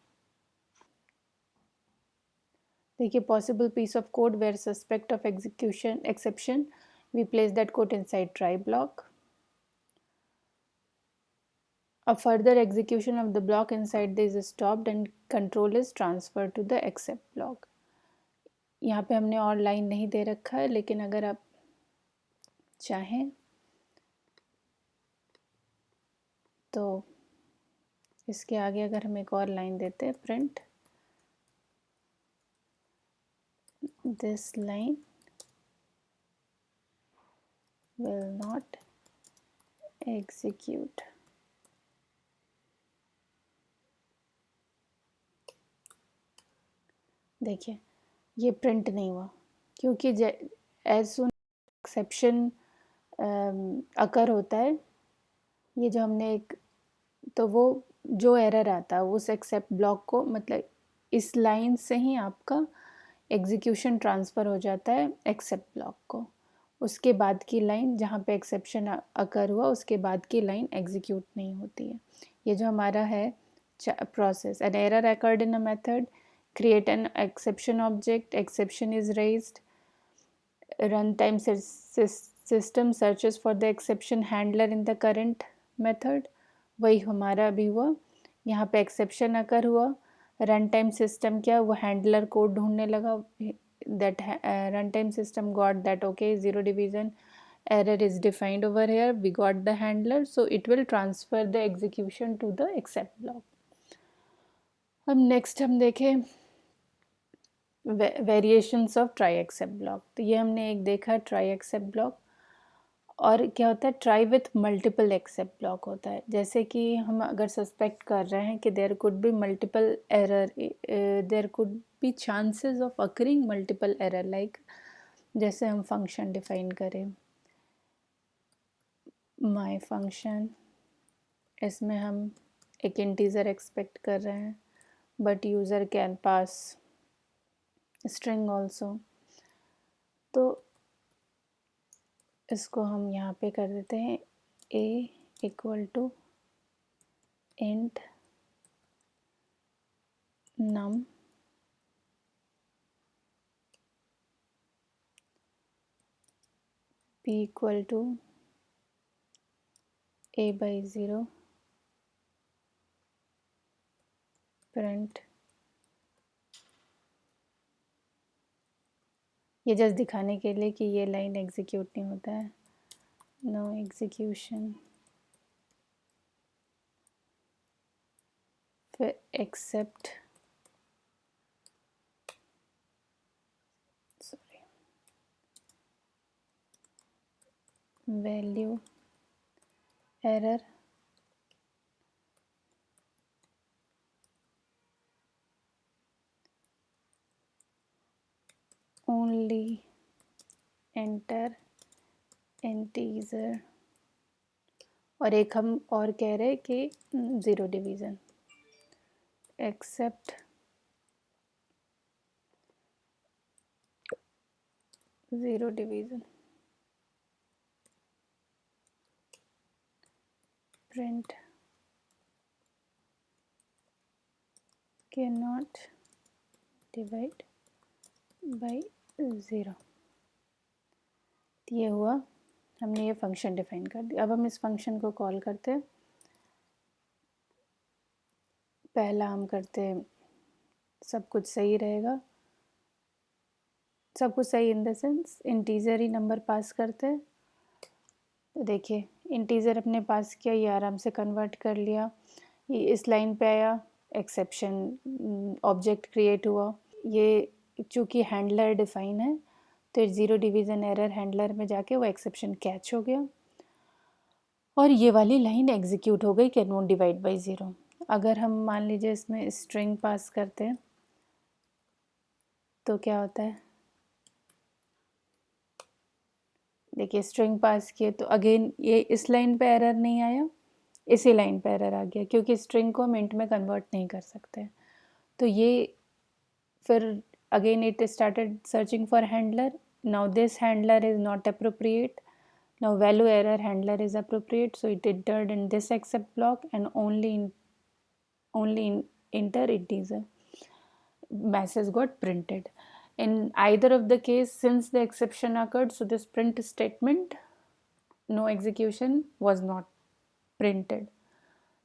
देखिए possible piece of code where suspect of execution exception, we place that code inside try block. A further execution of the block inside this is stopped and control is transferred to the except block. यहाँ पे हमने और line नहीं दे रखा है, लेकिन अगर आप चाहें तो इसके आगे अगर हम एक और लाइन देते हैं, print this line will not execute. देखिए ये प्रिंट नहीं हुआ क्योंकि एज सुन एक्सेप्शन अकर होता है, ये जो हमने एक, तो वो जो एरर आता है उस एक्सेप्ट ब्लॉक को, मतलब इस लाइन से ही आपका एग्जीक्यूशन ट्रांसफ़र हो जाता है एक्सेप्ट ब्लॉक को। उसके बाद की लाइन जहाँ पे एक्सेप्शन अकर हुआ उसके बाद की लाइन एग्जीक्यूट नहीं होती है। ये जो हमारा है process, an error occurred in a method, create an exception object, exception is raised, runtime system searches for the exception handler in the current method. वही हमारा अभी हुआ, यहाँ पे एक्सेप्शन अकर हुआ, रन टाइम सिस्टम क्या, वो हैंडलर कोड ढूंढने लगा, that run time system got that okay zero division error is defined over here, we got the handler, so it will transfer the execution to the except block. अब next हम देखें variations of try except block. तो ये हमने एक देखा try except block, और क्या होता है try with multiple except block होता है। जैसे कि हम अगर सस्पेक्ट कर रहे हैं कि there could be multiple error, there could be chances of occurring multiple error, like जैसे हम फंक्शन डिफाइन करें माय फंक्शन, इसमें हम एक इंटीजर एक्सपेक्ट कर रहे हैं but user can pass string also, तो इसको हम यहाँ पे कर देते हैं a equal to int num p equal to a/0 print. ये जस्ट दिखाने के लिए कि ये लाइन एग्जीक्यूट नहीं होता है, नो एग्जीक्यूशन। फिर except value error only enter integer, और एक हम और कह रहे हैं कि zero division, except zero division print can not divide by zero. ये हुआ, हमने ये फंक्शन डिफाइन कर दिया। अब हम इस फंक्शन को कॉल करते हैं। पहला हम करते हैं सब कुछ सही रहेगा, सब कुछ सही इन द सेंस इंटीजर ही नंबर पास करते हैं। तो देखिए इंटीजर अपने पास किया, ये आराम से कन्वर्ट कर लिया, ये इस लाइन पे आया, एक्सेप्शन ऑब्जेक्ट क्रिएट हुआ। ये चूँकि हैंडलर डिफाइन है तो ज़ीरो डिवीज़न एरर हैंडलर में जाके वो एक्सेप्शन कैच हो गया और ये वाली लाइन एग्जीक्यूट हो गई, can not divide by zero. अगर हम मान लीजिए इसमें स्ट्रिंग पास करते हैं तो क्या होता है, देखिए स्ट्रिंग पास किए तो अगेन ये इस लाइन पे एरर नहीं आया, इसी लाइन पे एरर आ गया, क्योंकि स्ट्रिंग को हम इंट में कन्वर्ट नहीं कर सकते। तो ये फिर again it started searching for handler. Now this handler is not appropriate. Now value error handler is appropriate, so it entered in this except block and only in enter integer. Message got printed. In either of the case, since the exception occurred, so this print statement, no execution, was not printed.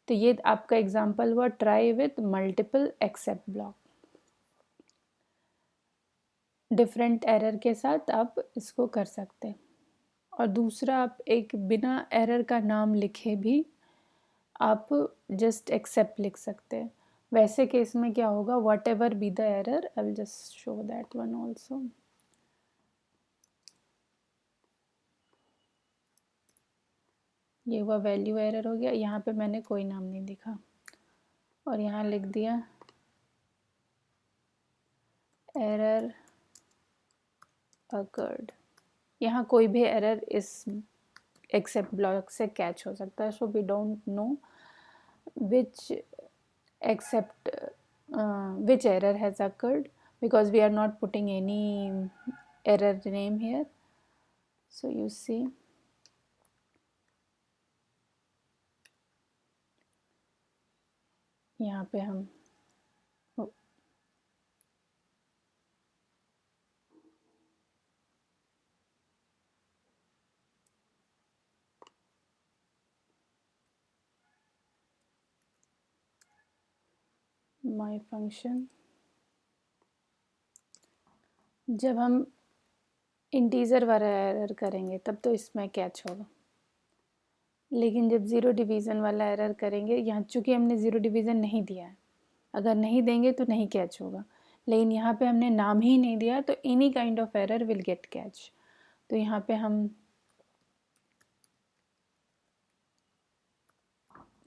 तो ये आपका example हुआ try with multiple except block. Different error के साथ आप इसको कर सकते हैं। और दूसरा, आप एक बिना एरर का नाम लिखे भी आप जस्ट एक्सेप्ट लिख सकते हैं। वैसे केस में क्या होगा, what ever be the error, I will just show that one also. ये हुआ वैल्यू एरर हो गया, यहाँ पे मैंने कोई नाम नहीं लिखा और यहाँ लिख दिया एरर अकर्ड। यहाँ कोई भी एरर इस एक्सेप्ट ब्लॉक से कैच हो सकता है, so we don't know which except which error has occurred because we are not putting any error name here. So you see यहाँ पे हम my function, जब हम इंटीजर वाला एरर करेंगे तब तो इसमें कैच होगा, लेकिन जब ज़ीरो डिवीज़न वाला एरर करेंगे, यहाँ चूँकि हमने ज़ीरो डिवीज़न नहीं दिया है, अगर नहीं देंगे तो नहीं कैच होगा, लेकिन यहाँ पे हमने नाम ही नहीं दिया तो any kind of error will get catch. तो यहाँ पे हम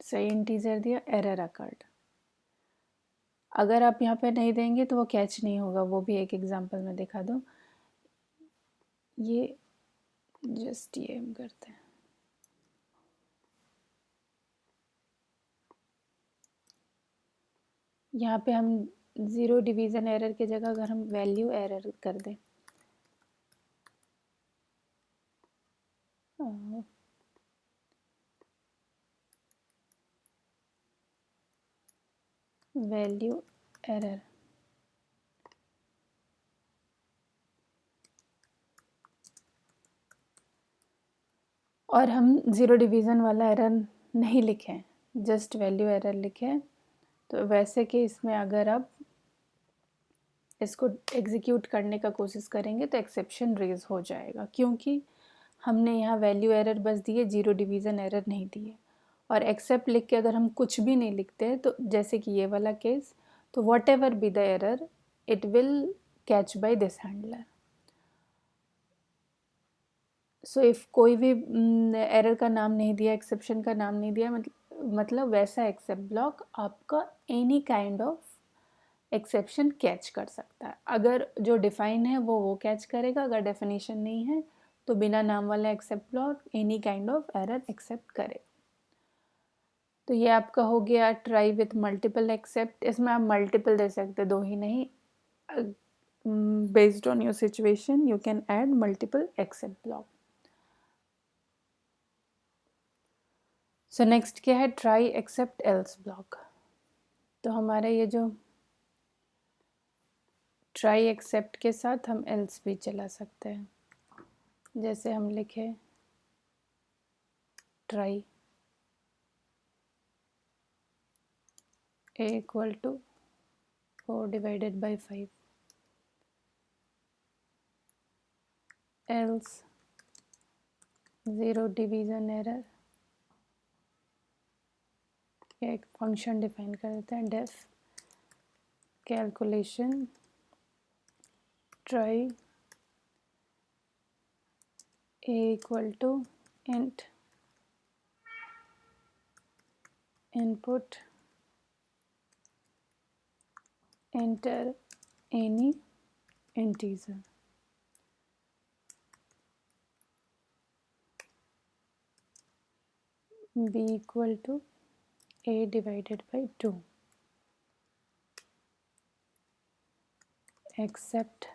सही इंटीजर दिया, एरर अकर्ड। अगर आप यहाँ पे नहीं देंगे तो वो कैच नहीं होगा, वो भी एक एग्जांपल में दिखा दो। ये जस्ट ये हम करते हैं, यहाँ पे हम ज़ीरो डिवीज़न एरर की जगह अगर हम वैल्यू एरर कर दें, वैल्यू एरर, और हम ज़ीरो डिवीज़न वाला एरर नहीं लिखें, जस्ट वैल्यू एरर लिखें, तो वैसे कि इसमें अगर आप इसको एग्जीक्यूट करने का कोशिश करेंगे तो एक्सेप्शन रेज हो जाएगा, क्योंकि हमने यहाँ वैल्यू एरर बस दिए, ज़ीरो डिवीज़न एरर नहीं दिए। और एक्सेप्ट लिख के अगर हम कुछ भी नहीं लिखते हैं, तो जैसे कि ये वाला केस, तो whatever be the error it will catch by this handler. So if कोई भी एरर का नाम नहीं दिया, एक्सेप्शन का नाम नहीं दिया, मतलब वैसा एक्सेप्ट ब्लॉक आपका any kind of exception catch कर सकता है। अगर जो डिफाइन है वो कैच करेगा, अगर डेफिनेशन नहीं है तो बिना नाम वाला except block any kind of error except करे। तो ये आपका हो गया ट्राई विथ मल्टीपल एक्सेप्ट। इसमें आप मल्टीपल दे सकते, दो ही नहीं, based on your situation you can add multiple except block. So next क्या है, ट्राई एक्सेप्ट एल्स ब्लॉक। तो हमारा ये जो ट्राई एक्सेप्ट के साथ हम एल्स भी चला सकते हैं, जैसे हम लिखे try a equal to 4 divided by 5, else zero division error. एक फंक्शन डिफाइन कर देते हैं, def calculation try a equal to int input enter any integer। b equal to a divided by 2 except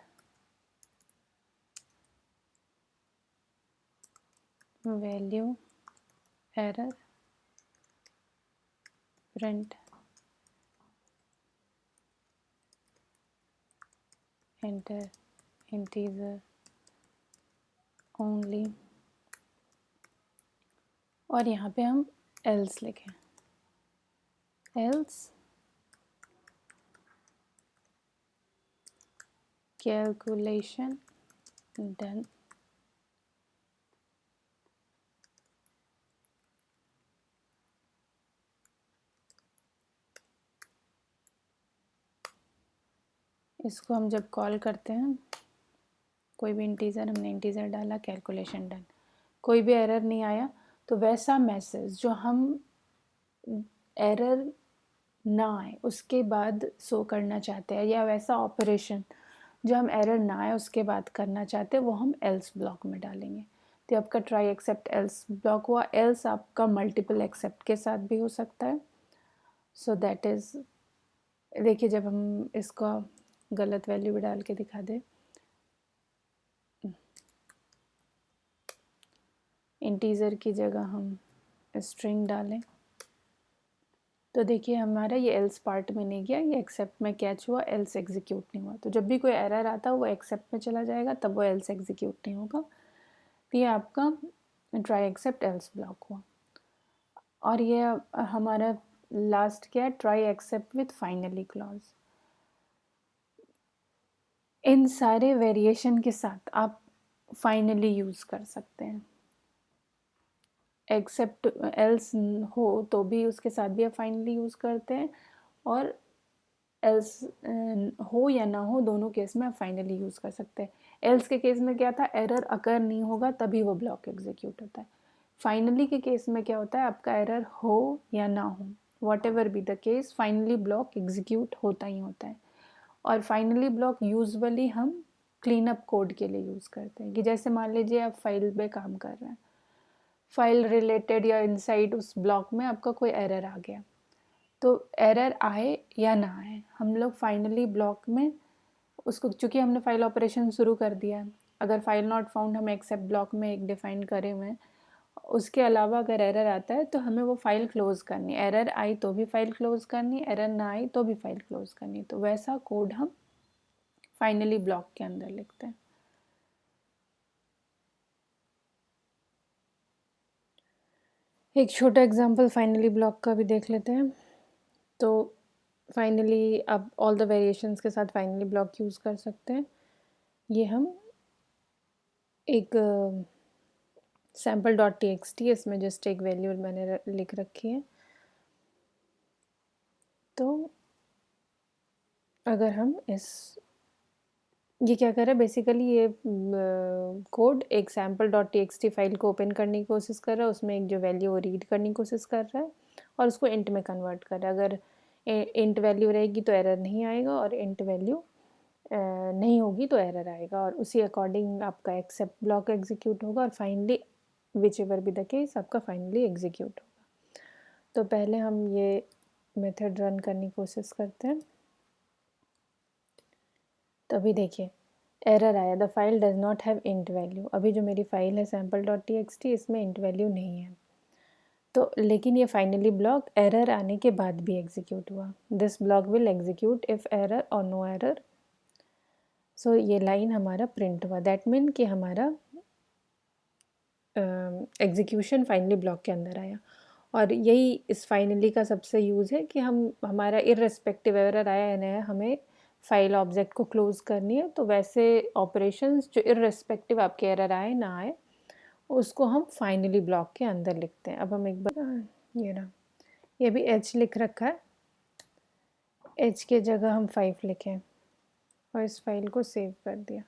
value error print enter integer only और यहाँ पे हम else लिखें else calculation done इसको हम जब कॉल करते हैं कोई भी इंटीजर हमने इंटीजर डाला कैलकुलेशन डन कोई भी एरर नहीं आया तो वैसा मैसेज जो हम एरर ना आए उसके बाद शो करना चाहते हैं या वैसा ऑपरेशन जो हम एरर ना आए उसके बाद करना चाहते हैं वो हम एल्स ब्लॉक में डालेंगे। तो आपका ट्राई एक्सेप्ट एल्स ब्लॉक हुआ। एल्स आपका मल्टीपल एक्सेप्ट के साथ भी हो सकता है। सो दैट इज़ देखिए जब हम इसका गलत वैल्यू भी डाल के दिखा दें इंटीजर की जगह हम स्ट्रिंग डालें तो देखिए हमारा ये एल्स पार्ट में नहीं गया, ये एक्सेप्ट में कैच हुआ, एल्स एग्जीक्यूट नहीं हुआ। तो जब भी कोई एरर आता है वो एक्सेप्ट में चला जाएगा तब वो एल्स एग्जीक्यूट नहीं होगा। तो ये आपका ट्राई एक्सेप्ट एल्स ब्लॉक हुआ। और ये हमारा लास्ट क्या है, try except with finally clause. इन सारे वेरिएशन के साथ आप फाइनली यूज़ कर सकते हैं। एक्सेप्ट एल्स हो तो भी उसके साथ भी आप फाइनली यूज़ करते हैं और एल्स हो या ना हो दोनों केस में आप फाइनली यूज़ कर सकते हैं। एल्स के केस में क्या था, एरर अगर नहीं होगा तभी वो ब्लॉक एग्जीक्यूट होता है। फाइनली के केस में क्या होता है, आपका एरर हो या ना हो what ever be the case finally block execute होता ही होता है। और फाइनली ब्लॉक यूजुअली हम क्लीन अप कोड के लिए यूज़ करते हैं कि जैसे मान लीजिए आप फाइल पे काम कर रहे हैं, फाइल रिलेटेड या इनसाइड उस ब्लॉक में आपका कोई एरर आ गया, तो एरर आए या ना आए हम लोग फाइनली ब्लॉक में उसको, चूँकि हमने फाइल ऑपरेशन शुरू कर दिया है, अगर फाइल नॉट फाउंड हम एक्सेप्ट ब्लॉक में एक डिफाइन करे हुए हैं, उसके अलावा अगर एरर आता है तो हमें वो फाइल क्लोज़ करनी, एरर आई तो भी फाइल क्लोज़ करनी, एरर ना आई तो भी फाइल क्लोज़ करनी। तो वैसा कोड हम फाइनली ब्लॉक के अंदर लिखते हैं। एक छोटा एग्जांपल फाइनली ब्लॉक का भी देख लेते हैं। तो फाइनली आप ऑल द वेरिएशंस के साथ फाइनली ब्लॉक यूज़ कर सकते हैं। ये हम एक sample.txt इसमें जस्ट एक वैल्यू मैंने लिख रखी है। तो अगर हम ये क्या कर रहा है, बेसिकली ये कोड एक sample.txt फाइल को ओपन करने की कोशिश कर रहा है, उसमें एक जो वैल्यू वो रीड करने की कोशिश कर रहा है और उसको इंट में कन्वर्ट कर रहा है। अगर इंट वैल्यू रहेगी तो एरर नहीं आएगा और इंट वैल्यू नहीं होगी तो एरर आएगा और उसी अकॉर्डिंग आपका एक्सेप्ट ब्लॉक एग्जीक्यूट होगा और finally which ever be the case आपका फाइनली एग्जीक्यूट होगा। तो पहले हम ये मेथड रन करने की कोशिश करते हैं। तो अभी देखिए एरर आया, the file does not have int value. अभी जो मेरी फाइल है sample.txt इसमें इंट वैल्यू नहीं है। तो लेकिन ये फाइनली ब्लॉक एरर आने के बाद भी एग्जीक्यूट हुआ। This block will execute if error और नो एरर। सो ये लाइन हमारा प्रिंट हुआ। दैट मीन कि हमारा एग्जीक्यूशन फाइनली ब्लॉक के अंदर आया। और यही इस फाइनली का सबसे यूज़ है कि हम हमारा इररिस्पेक्टिव एरर आया या नया हमें फाइल ऑब्जेक्ट को क्लोज करनी है। तो वैसे ऑपरेशंस जो इररिस्पेक्टिव आपके एरर आए ना आए उसको हम फाइनली ब्लॉक के अंदर लिखते हैं। अब हम एक बार ये ना, ये भी एच लिख रखा है, एच के जगह हम 5 लिखें और इस फाइल को सेव कर दिया।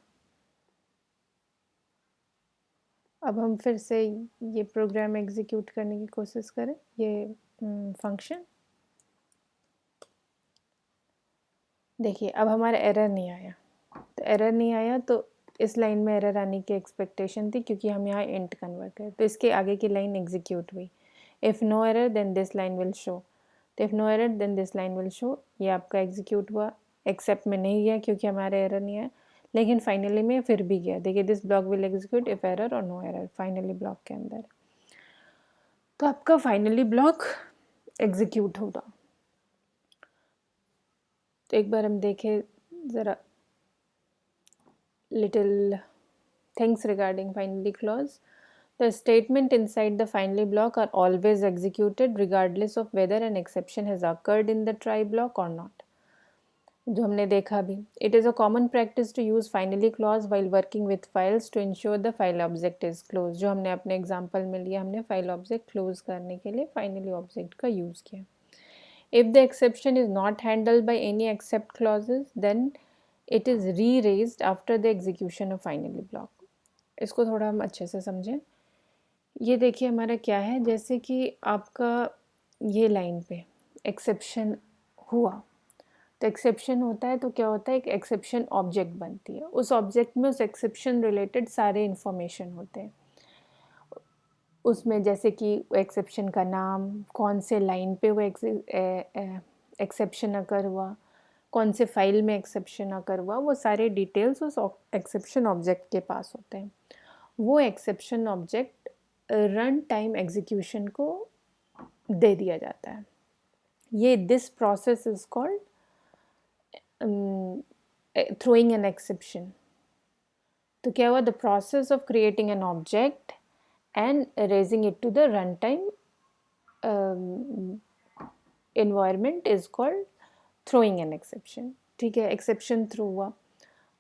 अब हम फिर से ये प्रोग्राम एग्जीक्यूट करने की कोशिश करें, ये फंक्शन। देखिए अब हमारा एरर नहीं आया, तो एरर नहीं आया तो इस लाइन में एरर आने की एक्सपेक्टेशन थी क्योंकि हम यहाँ इंट कन्वर्ट करें, तो इसके आगे की लाइन एग्जीक्यूट हुई। If no error then this line will show, तो if no error then this line will show, ये आपका एग्जीक्यूट हुआ, एक्सेप्ट में नहीं गया क्योंकि हमारा एरर नहीं है, लेकिन फाइनली में फिर भी गया। देखिए this block will execute if error और नो एरर, फाइनली ब्लॉक के अंदर, तो आपका फाइनली ब्लॉक एग्जीक्यूट होगा। तो एक बार हम देखें ज़रा little things regarding finally clause. The statement inside the finally block are always executed regardless of whether an exception has occurred in the try block or not. जो हमने देखा भी, it is a common practice to use finally clause while working with files to ensure the file object is closed. जो हमने अपने example में लिया, हमने फाइल ऑब्जेक्ट क्लोज करने के लिए finally ऑब्जेक्ट का यूज़ किया. If the exception is not handled by any except clauses, then it is re-raised after the execution of finally block. इसको थोड़ा हम अच्छे से समझें. ये देखिए हमारा क्या है, जैसे कि आपका ये लाइन पे एक्सेप्शन हुआ, तो एक्सेप्शन होता है तो क्या होता है, एक एक्सेप्शन ऑब्जेक्ट बनती है, उस ऑब्जेक्ट में उस एक्सेप्शन रिलेटेड सारे इन्फॉर्मेशन होते हैं उसमें, जैसे कि एक्सेप्शन का नाम, कौन से लाइन पे वो एक्सेप्शन अकर हुआ, कौन से फाइल में एक्सेप्शन अकर हुआ, वो सारे डिटेल्स उस एक्सेप्शन ऑब्जेक्ट के पास होते हैं. वो exception object run time execution को दे दिया जाता है. ये this process is called throwing an exception. तो क्या हुआ, the process of creating an object and raising it to the runtime environment is called throwing an exception. ठीक है, एक्सेप्शन थ्रू हुआ,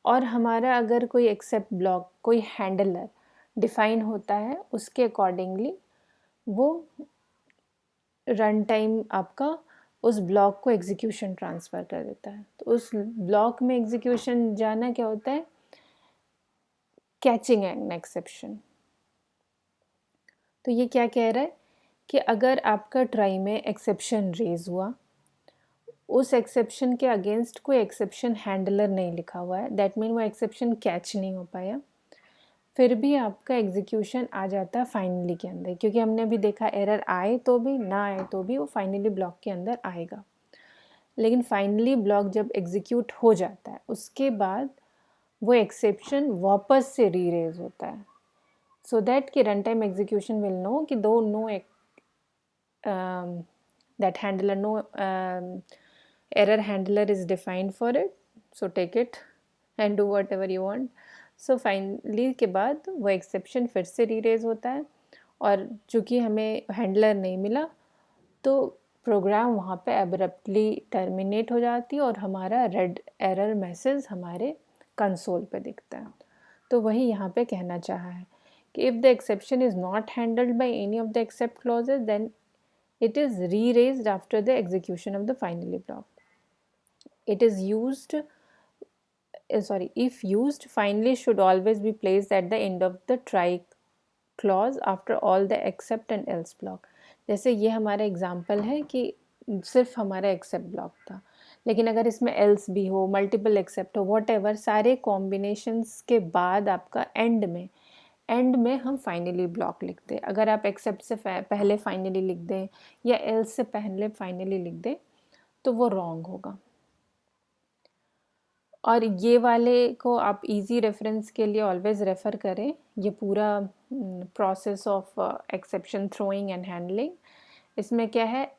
और हमारा अगर कोई एक्सेप्ट ब्लॉक, कोई हैंडलर डिफाइन होता है, उसके अकॉर्डिंगली वो रन टाइम आपका उस ब्लॉक को एग्जीक्यूशन ट्रांसफ़र कर देता है. तो उस ब्लॉक में एग्जीक्यूशन जाना क्या होता है, कैचिंग एन एक्सेप्शन. तो ये क्या कह रहा है कि अगर आपका ट्राई में एक्सेप्शन रेज हुआ, उस एक्सेप्शन के अगेंस्ट कोई एक्सेप्शन हैंडलर नहीं लिखा हुआ है, दैट मीन वो एक्सेप्शन कैच नहीं हो पाया, फिर भी आपका एग्जीक्यूशन आ जाता है फाइनली के अंदर, क्योंकि हमने अभी देखा एरर आए तो भी ना आए तो भी वो फाइनली ब्लॉक के अंदर आएगा. लेकिन फाइनली ब्लॉक जब एग्जीक्यूट हो जाता है, उसके बाद वो एक्सेप्शन वापस से री रेज होता है, so that कि runtime execution will know कि though no that handler no error handler is defined for it, so take it and do whatever you want. So finally के बाद वो exception फिर से re-raise होता है, और चूँकि हमें handler नहीं मिला तो प्रोग्राम वहाँ पे abruptly terminate हो जाती है और हमारा red error message हमारे कंसोल पे दिखता है. तो वही यहाँ पे कहना चाहा है कि if the exception is not handled by any of the except clauses, then it is re-raised after the execution of the finally block. It is used, if used, finally should always be placed at the end of the try clause after all the except and else block. जैसे ये हमारा example है कि सिर्फ हमारा except block था, लेकिन अगर इसमें एल्स भी हो, मल्टीपल एक्सेप्ट हो, वॉट एवर, सारे कॉम्बिनेशंस के बाद आपका एंड में हम फाइनली ब्लॉक लिख दें. अगर आप एक्सेप्ट से पहले फाइनली लिख दें या एल्स से पहले फाइनली लिख दें तो वो रॉन्ग होगा. और ये वाले को आप इजी रेफरेंस के लिए ऑलवेज रेफ़र करें. ये पूरा process of exception throwing and handling, इसमें क्या है,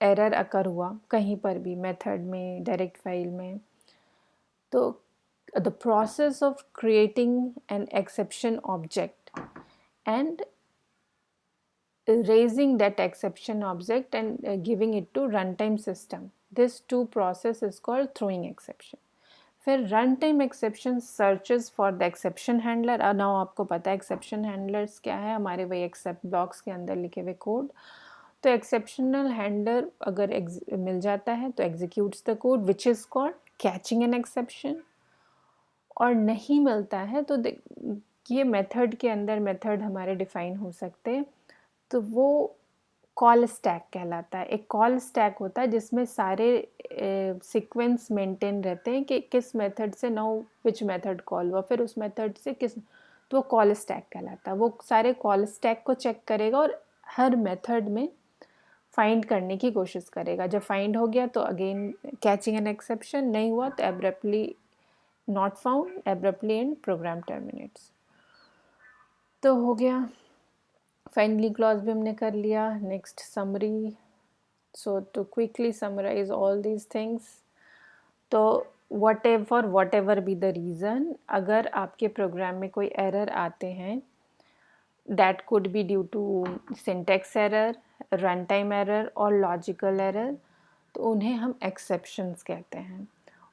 एरर अकर हुआ कहीं पर भी, मेथड में, डायरेक्ट फाइल में, तो the process of creating an exception object and raising that exception object and giving it to runtime system, this two process is called throwing exception. फिर runtime exception searches for the exception handler. now आपको पता है exception handlers क्या है, हमारे वही except blocks के अंदर लिखे हुए कोड. तो exceptional handler अगर मिल जाता है तो executes the code which is called catching an exception. और नहीं मिलता है तो ये मेथड के अंदर मेथड हमारे डिफ़ाइन हो सकते हैं, तो वो कॉल स्टैक कहलाता है. एक कॉल स्टैक होता है जिसमें सारे सीक्वेंस मेंटेन रहते हैं कि किस मेथड से नाउ विच मेथड कॉल हुआ, फिर उस मेथड से किस, तो वो कॉल स्टैक कहलाता है. वो सारे कॉल स्टैक को चेक करेगा और हर मेथड में फाइंड करने की कोशिश करेगा. जब फाइंड हो गया तो अगेन कैचिंग एन एक्सेप्शन, नहीं हुआ तो abruptly not found, abruptly end program terminates. तो हो गया. फाइनली क्लॉज भी हमने कर लिया. Next summary. So to quickly summarise all these things, तो whatever be the reason, अगर आपके प्रोग्राम में कोई एरर आते हैं, that could be due to syntax error, run time error और लॉजिकल एरर, तो उन्हें हम एक्सेप्शंस कहते हैं.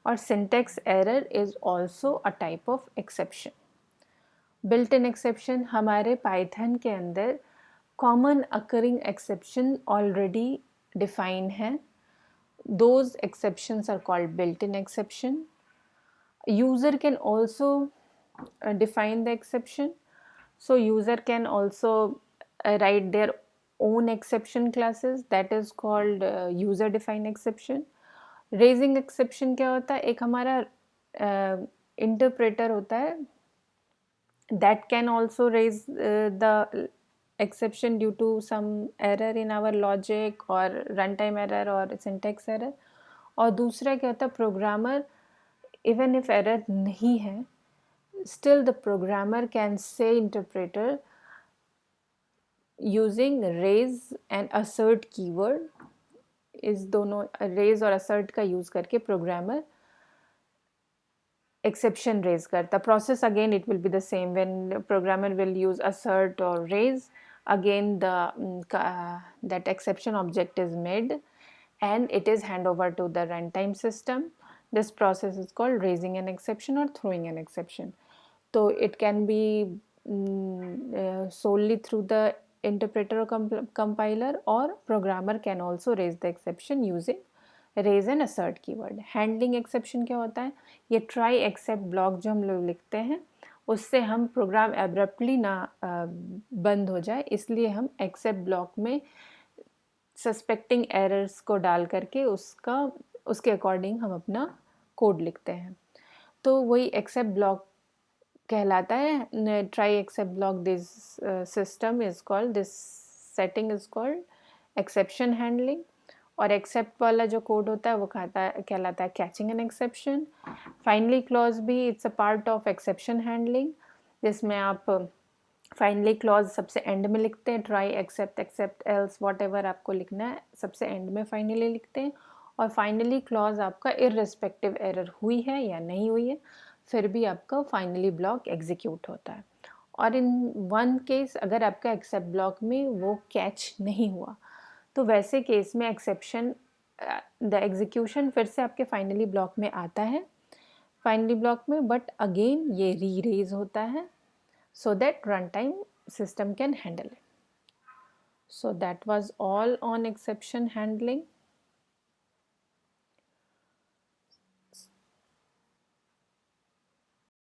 और syntax error is also a type of exception. Built in exception, हमारे पाइथन के अंदर common occurring exception already define है. Those exceptions are called built-in exception. User can also define the exception. So user can also write their own exception classes, that is called user defined exception. Raising exception क्या होता है? एक हमारा interpreter होता है, that can also raise the exception due to some error in our logic or runtime error or syntax error. और दूसरा क्या होता है, प्रोग्रामर इवन इफ एरर नहीं है, still the programmer can say interpreter using raise and assert keyword. इस दोनों raise और assert का यूज़ करके प्रोग्रामर exception raise करता. Process again it will be the same. When programmer will use assert or raise, again that exception object is made and it is hand over to the runtime system. This process is called raising an exception or throwing an exception. So it can be solely through the interpreter or compiler, or programmer can also raise the exception using raise and assert keyword. Handling exception क्या होता है? ये try except block जो हम लोग लिखते हैं, उससे हम प्रोग्राम एब्रप्टली ना बंद हो जाए, इसलिए हम एक्सेप्ट ब्लॉक में सस्पेक्टिंग एरर्स को डाल करके उसके अकॉर्डिंग हम अपना कोड लिखते हैं. तो वही एक्सेप्ट ब्लॉक कहलाता है. Try except block, this system is called, this setting is called exception handling. और एक्सेप्ट वाला जो कोड होता है वो कहलाता है catching an exception. Finally clause भी it's a part of exception handling, जिसमें आप फाइनली क्लॉज सबसे एंड में लिखते हैं. Try except, except else, whatever आपको लिखना है सबसे एंड में फाइनली लिखते हैं. और फाइनली क्लॉज आपका इररिस्पेक्टिव एरर हुई है या नहीं हुई है, फिर भी आपका फाइनली ब्लॉक एग्जीक्यूट होता है. और इन वन केस अगर आपका एक्सेप्ट ब्लॉक में वो कैच नहीं हुआ, तो वैसे केस में एक्सेप्शन द एग्जीक्यूशन फिर से आपके फाइनली ब्लॉक में आता है, फाइनली ब्लॉक में, बट अगेन ये री-रेज होता है so that runtime system can handle it. So that was all on exception handling.